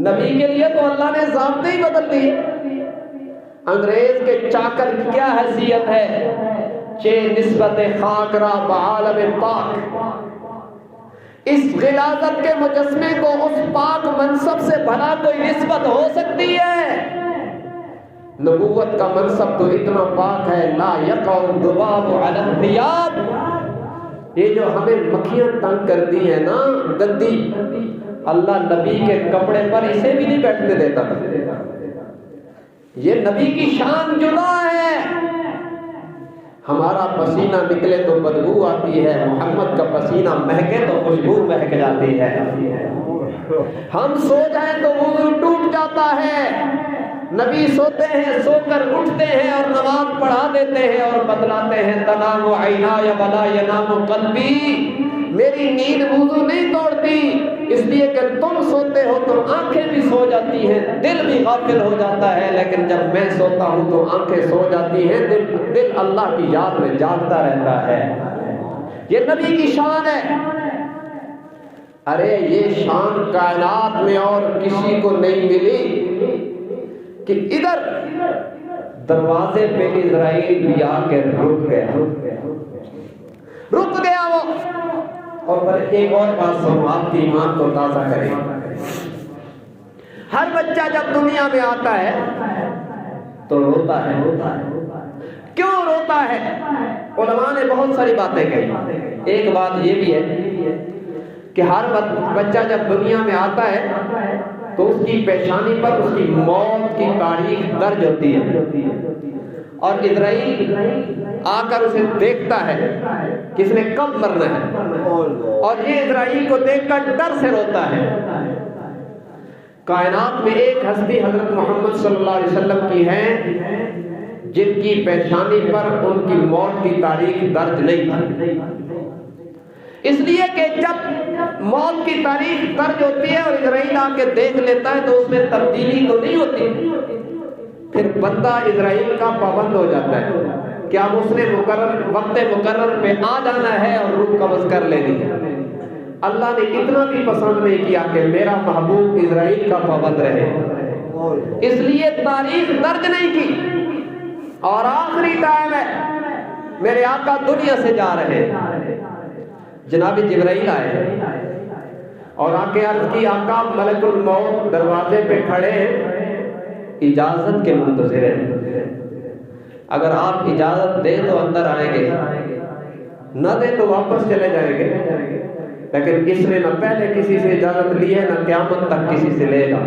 نبی کے لیے تو اللہ نے ضابطے ہی بدل دیے. انگریز کے چاکر کی کیا حیثیت ہے؟ چے نسبت خاک را بعالم پاک. اس غلاظت کے مجسمے کو اس پاک منصب سے بھلا کوئی نسبت ہو سکتی ہے؟ نبوت کا منصب تو اتنا پاک ہے، لا یقع الذباب علی الثیاب. یہ جو ہمیں مکھیاں تنگ کرتی ہیں نا گندی، اللہ نبی کے کپڑے پر اسے بھی نہیں بیٹھنے دیتا تھا. یہ نبی کی شان جدا ہے. ہمارا پسینہ نکلے تو بدبو آتی ہے، محمد کا پسینہ مہکے تو خوشبو مہک جاتی ہے. ہم سو جائیں تو وضو ٹوٹ جاتا ہے. نبی سوتے ہیں، سو کر اٹھتے ہیں اور نماز پڑھا دیتے ہیں اور بتلاتے ہیں تنام عینای ولا ینام قلبی. میری نیند وضو نہیں توڑتی، اس لیے کہ تم سوتے ہو تو آنکھیں بھی سو جاتی ہیں، دل بھی غافل ہو جاتا ہے، لیکن جب میں سوتا ہوں تو آنکھیں سو جاتی ہیں، دل اللہ کی یاد میں جاگتا رہتا ہے. یہ نبی کی شان ہے. ارے یہ شان کائنات میں اور کسی کو نہیں ملی کہ ادھر دروازے پہ اسرائیل بھی آ کے رک گیا وہ. اور پھر ایک اور بات سنو، آپ کی ایمان کو تازہ کرے. ہر بچہ جب دنیا میں آتا ہے تو روتا ہے. کیوں روتا ہے؟ علماء نے بہت ساری باتیں کہی. ایک بات یہ بھی ہے کہ ہر بچہ جب دنیا میں آتا ہے تو اس کی پیشانی پر اس کی موت کی تاریخ درج ہوتی ہے، اور اسرائیل آ کر اسے دیکھتا ہے کہ اس نے کب مرنا ہے، اور یہ اسرائیل کو دیکھ کر ڈر سے روتا ہے. کائنات میں ایک ہستی حضرت محمد صلی اللہ علیہ وسلم کی ہے جن کی پیشانی پر ان کی موت کی تاریخ درج نہیں تھی، اس لیے کہ جب موت کی تاریخ درج ہوتی ہے اور اسرائیل آ کے دیکھ لیتا ہے تو اس میں تبدیلی تو نہیں ہوتی. پھر بندہ اسرائیل کا پابند ہو جاتا ہے کہ اب اس نے وقت مقرر پہ آ جانا ہے اور روح قبض کر لینی ہے. اللہ نے اتنا بھی پسند نہیں کیا کہ میرا محبوب اسرائیل کا پابند رہے، اس لیے تاریخ درج نہیں کی. اور آخری ٹائم ہے، میرے آقا دنیا سے جا رہے. جناب جبرائیل آئے اور آ کے عرض کی آقا ملک الموت دروازے پہ کھڑے ہیں، اجازت کے منتظر ہیں. اگر آپ اجازت دیں تو اندر آئیں گے، نہ دیں تو واپس چلے جائیں گے. لیکن اس نے نہ پہلے کسی سے اجازت لی ہے، نہ قیامت تک کسی سے لے گا.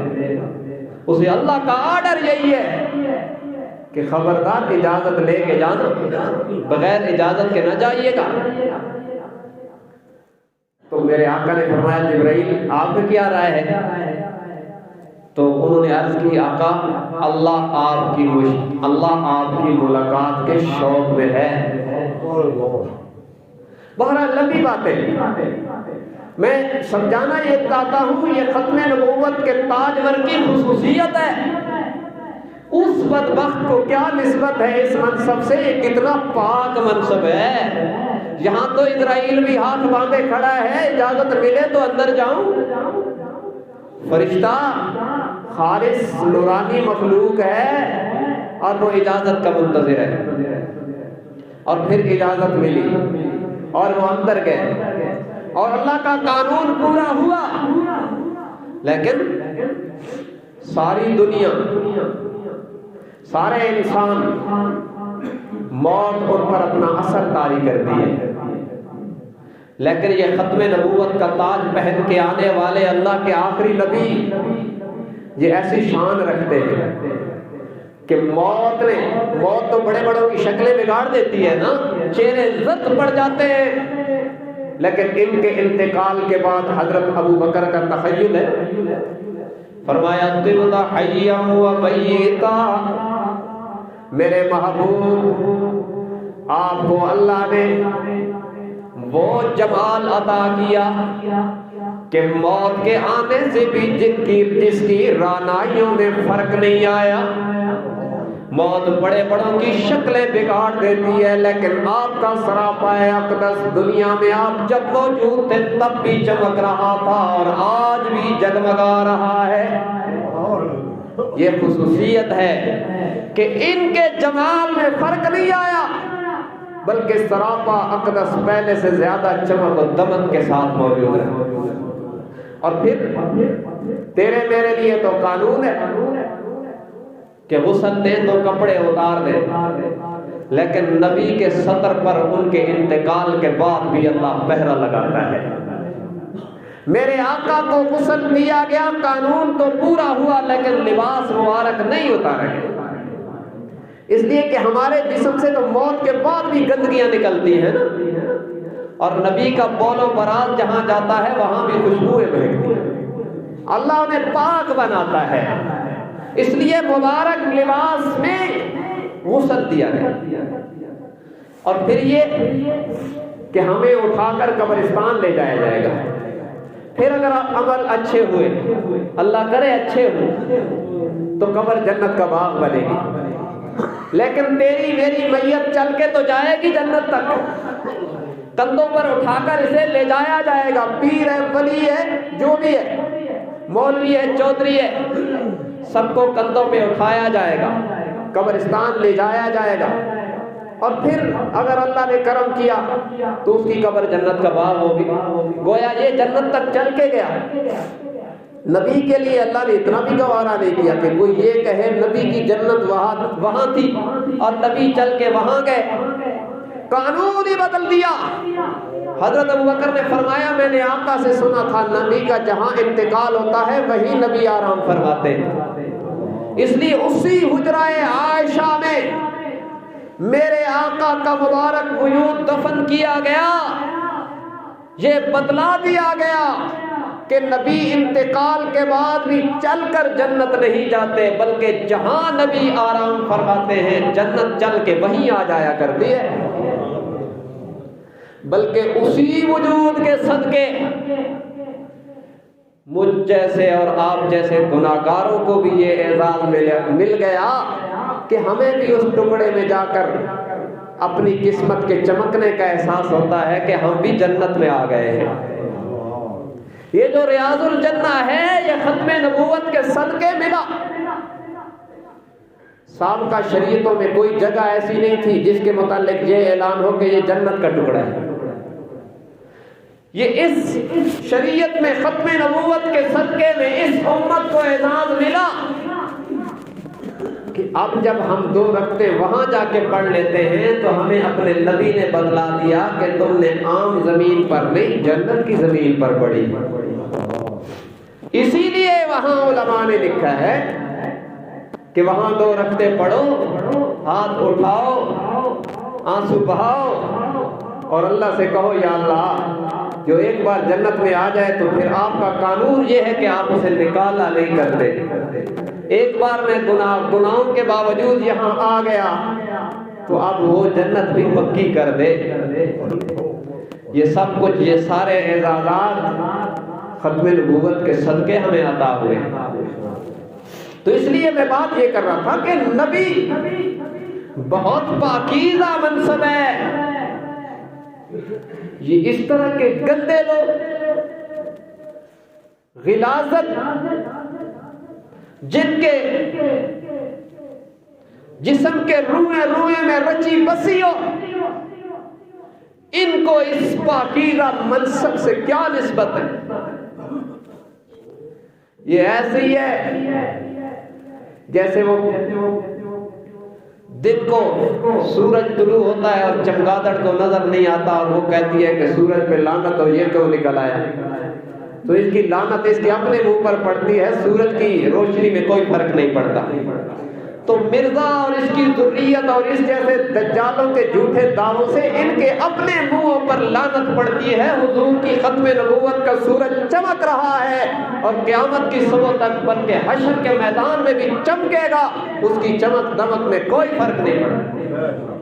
اسے اللہ کا آرڈر یہی ہے کہ خبردار اجازت لے کے جانا، بغیر اجازت کے نہ جائیے گا. تو میرے آقا نے فرمایا جبرائیل آپ کی کیا رائے ہے؟ تو انہوں نے عرض کی آقا اللہ آپ کی ملاقات کے شوق میں ہے. بہرحال لمبی باتیں میں سمجھانا یہ چاہتا ہوں، یہ ختم نبوت کے تاجور کی خصوصیت ہے. اس بدبخت کو کیا نسبت ہے اس منصب سے؟ یہ کتنا پاک منصب ہے. یہاں تو اسرائیل بھی ہاتھ باندھے کھڑا ہے، اجازت ملے تو اندر جاؤں. فرشتہ خالص نورانی مخلوق ہے اور وہ اجازت کا منتظر ہے. اور پھر اجازت ملی اور وہ اندر گئے اور اللہ کا قانون پورا ہوا. لیکن ساری دنیا، سارے انسان، موت ان پر اپنا اثر طاری کرتی ہے. لیکن یہ ختم نبوت کا تاج پہن کے آنے والے اللہ کے آخری نبی یہ ایسی شان رکھتے ہیں کہ موت تو بڑے بڑوں کی شکلیں بگاڑ دیتی ہے نا، چہرے زرد پڑ جاتے ہیں، لیکن ان کے انتقال کے بعد حضرت ابو بکر کا تخیل ہے، فرمایا طبت حیا و میتا، میرے محبوب آپ کو اللہ نے وہ جمال عطا کیا کہ موت کے آنے سے بھی جس کی رعنائیوں میں فرق نہیں آیا۔ موت بڑے بڑوں کی شکلیں بگاڑ دیتی ہے، لیکن آپ کا سراپا اقدس دنیا میں آپ جب موجود تھے تب بھی چمک رہا تھا اور آج بھی جگمگا رہا ہے۔ یہ خصوصیت ہے کہ ان کے جمال میں فرق نہیں آیا، بلکہ سراپا اقدس پہلے سے زیادہ چمک و دمک کے ساتھ موجود ہے۔ اور پھر تیرے میرے لیے تو قانون ہے کہ غسل دیں تو کپڑے اتار دیں، لیکن نبی کے سطر پر ان کے انتقال کے بعد بھی اللہ پہرا لگاتا ہے۔ میرے آقا کو غسل دیا گیا، قانون تو پورا ہوا، لیکن لباس مبارک نہیں اتارے گئے، اس لیے کہ ہمارے جسم سے تو موت کے بعد بھی گندگیاں نکلتی ہیں نا، اور نبی کا بول و براز جہاں جاتا ہے وہاں بھی خوشبوئیں مہکتی ہیں۔ اللہ انہیں پاک بناتا ہے، اس لیے مبارک لباس میں غسل دیا گیا۔ اور پھر یہ کہ ہمیں اٹھا کر قبرستان لے جایا جائے گا۔ پھر اگر عمل اچھے ہوئے، اللہ کرے اچھے ہوئے، تو قبر جنت کا باغ بنے گی، لیکن تیری میری میت چل کے تو جائے گی جنت تک، کندھوں پر اٹھا کر اسے لے جایا جائے گا۔ پیر ہے، ولی ہے، جو بھی ہے، مولوی ہے، چودھری ہے، سب کو کندھوں پہ اٹھایا جائے گا، قبرستان لے جایا جائے گا، اور پھر اگر اللہ نے کرم کیا تو اس کی قبر جنت کا باغ ہوگی۔ گویا یہ جنت تک چل کے گیا۔ نبی کے لیے اللہ نے اتنا بھی گوارا نہیں کیا کہ کوئی یہ کہے نبی کی جنت وہاں تھی اور نبی چل کے وہاں گئے، قانون ہی بدل دیا۔ حضرت ابوبکر نے فرمایا میں نے آقا سے سنا تھا نبی کا جہاں انتقال ہوتا ہے وہی نبی آرام فرماتے ہیں، اس لیے اسی حجرہ عائشہ میں میرے آقا کا مبارک وجود دفن کیا گیا۔ یہ بتلا دیا گیا کہ نبی انتقال کے بعد بھی چل کر جنت نہیں جاتے، بلکہ جہاں نبی آرام فرماتے ہیں جنت چل کے وہیں آ جایا کرتی ہے۔ بلکہ اسی وجود کے صدقے مجھ جیسے اور آپ جیسے گناہگاروں کو بھی یہ اعزاز مل گیا کہ ہمیں بھی اس ٹکڑے میں جا کر اپنی قسمت کے چمکنے کا احساس ہوتا ہے کہ ہم بھی جنت میں آ گئے ہیں۔ یہ جو ریاض الجنہ ہے یہ ختم نبوت کے صدقے ملا۔ سابقہ شریعتوں میں کوئی جگہ ایسی نہیں تھی جس کے متعلق یہ اعلان ہو کہ یہ جنت کا ٹکڑا ہے۔ یہ اس شریعت میں ختم نبوت کے صدقے میں اس امت کو اعزاز ملا کہ اب جب ہم 2 رکعتیں وہاں جا کے پڑھ لیتے ہیں تو ہمیں اپنے نبی نے بدلا دیا کہ تم نے عام زمین پر نہیں جنت کی زمین پر پڑھی۔ اسی لیے وہاں علماء نے لکھا ہے کہ وہاں 2 رکعتیں پڑھو، ہاتھ اٹھاؤ، آنسو بہاؤ اور اللہ سے کہو یا اللہ جو ایک بار جنت میں آ جائے تو پھر آپ کا قانون یہ ہے کہ آپ اسے نکالا نہیں کرتے۔ ایک بار میں گناہوں کے باوجود یہاں آ گیا تو اب وہ جنت بھی پکی کر دے۔ یہ سب کچھ، یہ سارے اعزازات ختم نبوت کے صدقے ہمیں عطا ہوئے۔ تو اس لیے میں بات یہ کر رہا تھا کہ نبی بہت پاکیزہ منصب ہے۔ یہ اس طرح کے گندے لوگ غلاظت جن کے جسم کے روئے میں رچی بسی ہو، ان کو اس پاکیزہ منصب سے کیا نسبت ہے؟ یہ ایسے ہی ہے جیسے وہ دن کو سورج طلوع ہوتا ہے اور چمگادڑ کو نظر نہیں آتا اور وہ کہتی ہے کہ سورج پہ لعنت ہو، یہ کیوں نکل آیا؟ تو اس کی لعنت اس کے اپنے منہ پر پڑتی ہے، سورج کی روشنی میں کوئی فرق نہیں پڑتا۔ تو مرزا اور اس کی ذریت اور اس جیسے دجالوں کے جھوٹے دعووں سے ان کے اپنے منہوں پر لعنت پڑتی ہے۔ حضور کی ختم نبوت کا سورج چمک رہا ہے اور قیامت کی صبح تک بلکہ حشر کے میدان میں بھی چمکے گا، اس کی چمک دمک میں کوئی فرق نہیں پڑتا۔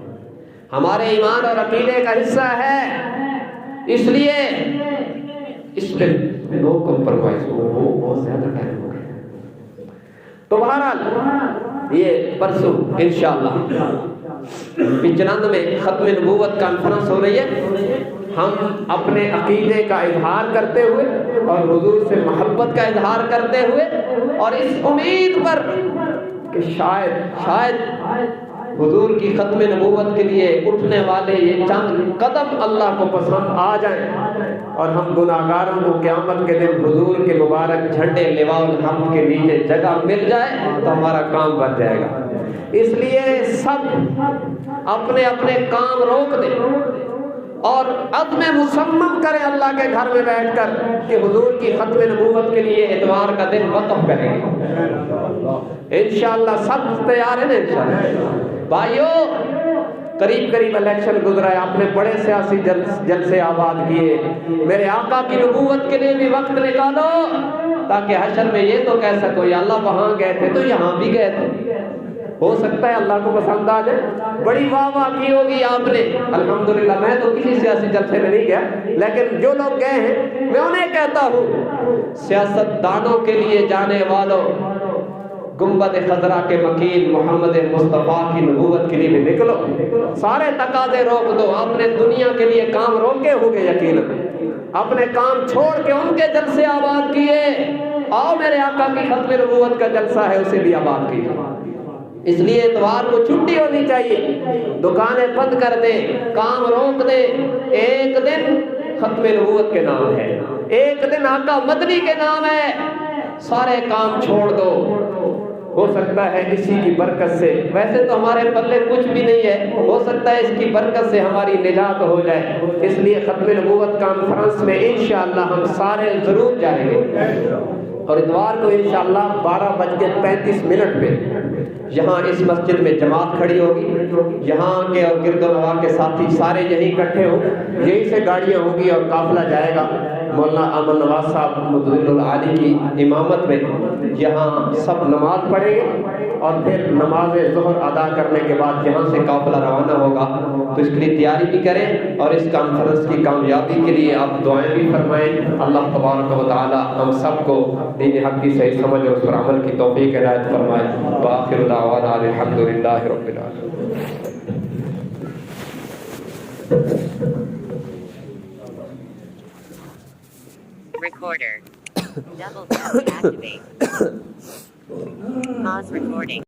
ہمارے ایمان اور عقیدے کا حصہ ہے، اس لیے اس پہ نو کمپرومائز ہو، بہت زیادہ ٹائم ہو گیا۔ تو بہرحال یہ پرسوں انشاءاللہ 95 میں ختم نبوت کانفرنس ہو رہی ہے۔ ہم اپنے عقیدے کا اظہار کرتے ہوئے اور حضور سے محبت کا اظہار کرتے ہوئے اور اس امید پر کہ شاید حضور کی ختم نبوت کے لیے اٹھنے والے یہ چند قدم اللہ کو پسند آ جائیں اور ہم گناہگاروں کو قیامت کے دن حضور کے مبارک جھنڈے لواء الحمد کے نیچے جگہ مل جائے تو ہمارا کام بن جائے گا۔ اس لیے سب اپنے اپنے کام روک دیں اور عزم مصمم کریں اللہ کے گھر میں بیٹھ کر کہ حضور کی ختم نبوت کے لیے اتوار کا دن وقف کریں گے۔ انشاءاللہ سب تیار ہیں نا انشاءاللہ؟ بھائیو، قریب الیکشن گزرا ہے، آپ نے بڑے سیاسی جلسے آباد کیے، میرے آقا کی نبوت کے لیے بھی وقت نکالو تاکہ حشر میں یہ تو کہہ سکو یا اللہ وہاں گئے تھے تو یہاں بھی گئے تھے۔ ہو سکتا ہے اللہ کو پسند آ جائے، بڑی واہ واہ کی ہوگی آپ نے، الحمدللہ۔ میں تو کسی سیاسی جلسے میں نہیں گیا، لیکن جو لوگ گئے ہیں میں انہیں کہتا ہوں، سیاست دانوں کے لیے جانے والوں، گنبد خضرا کے مکین محمد مصطفیٰ کی نبوت کے لیے بھی نکلو، سارے تقاضے روک دو۔ آپ نے دنیا کے لیے کام روکے ہوں گے یقیناً، اپنے کام چھوڑ کے ان کے جلسے آباد کیے، آؤ میرے آقا کی ختم نبوت کا جلسہ ہے اسے بھی آباد کیجیے۔ اس لیے اتوار کو چھٹی ہونی چاہیے، دکانیں بند کر دیں، کام روک دیں۔ ایک دن ختم نبوت کے نام ہے، ایک دن آقا مدنی کے نام ہے، سارے کام چھوڑ دو۔ ہو سکتا ہے اسی کی برکت سے، ویسے تو ہمارے پلے کچھ بھی نہیں ہے، ہو سکتا ہے اس کی برکت سے ہماری نجات ہو جائے۔ اس لیے ختم نبوت کانفرنس میں انشاءاللہ ہم سارے ضرور جائیں گے، اور اتوار کو انشاءاللہ 12:35 پہ یہاں اس مسجد میں جماعت کھڑی ہوگی، یہاں کے اور گرد و نواح کے ساتھی سارے یہیں اکٹھے ہوں، یہیں سے گاڑیاں ہوں گی اور قافلہ جائے گا۔ مولانا امن نواز صاحب مدظل العالی کی امامت میں یہاں سب نماز پڑھیں گے اور پھر نماز ظہر ادا کرنے کے بعد یہاں سے قافلہ روانہ ہوگا۔ تو اس کے لیے تیاری بھی کریں اور اس کانفرنس کی کامیابی کے لیے آپ دعائیں بھی فرمائیں۔ اللہ تبارک و تعالی ہم سب کو دین حق کی صحیح سمجھ اور اس پر عمل کی توفیق عنایت فرمائے۔ وآخر دعوانا الحمدللہ رب العالمین۔ Recorder. Double tap to activate. Pause recording.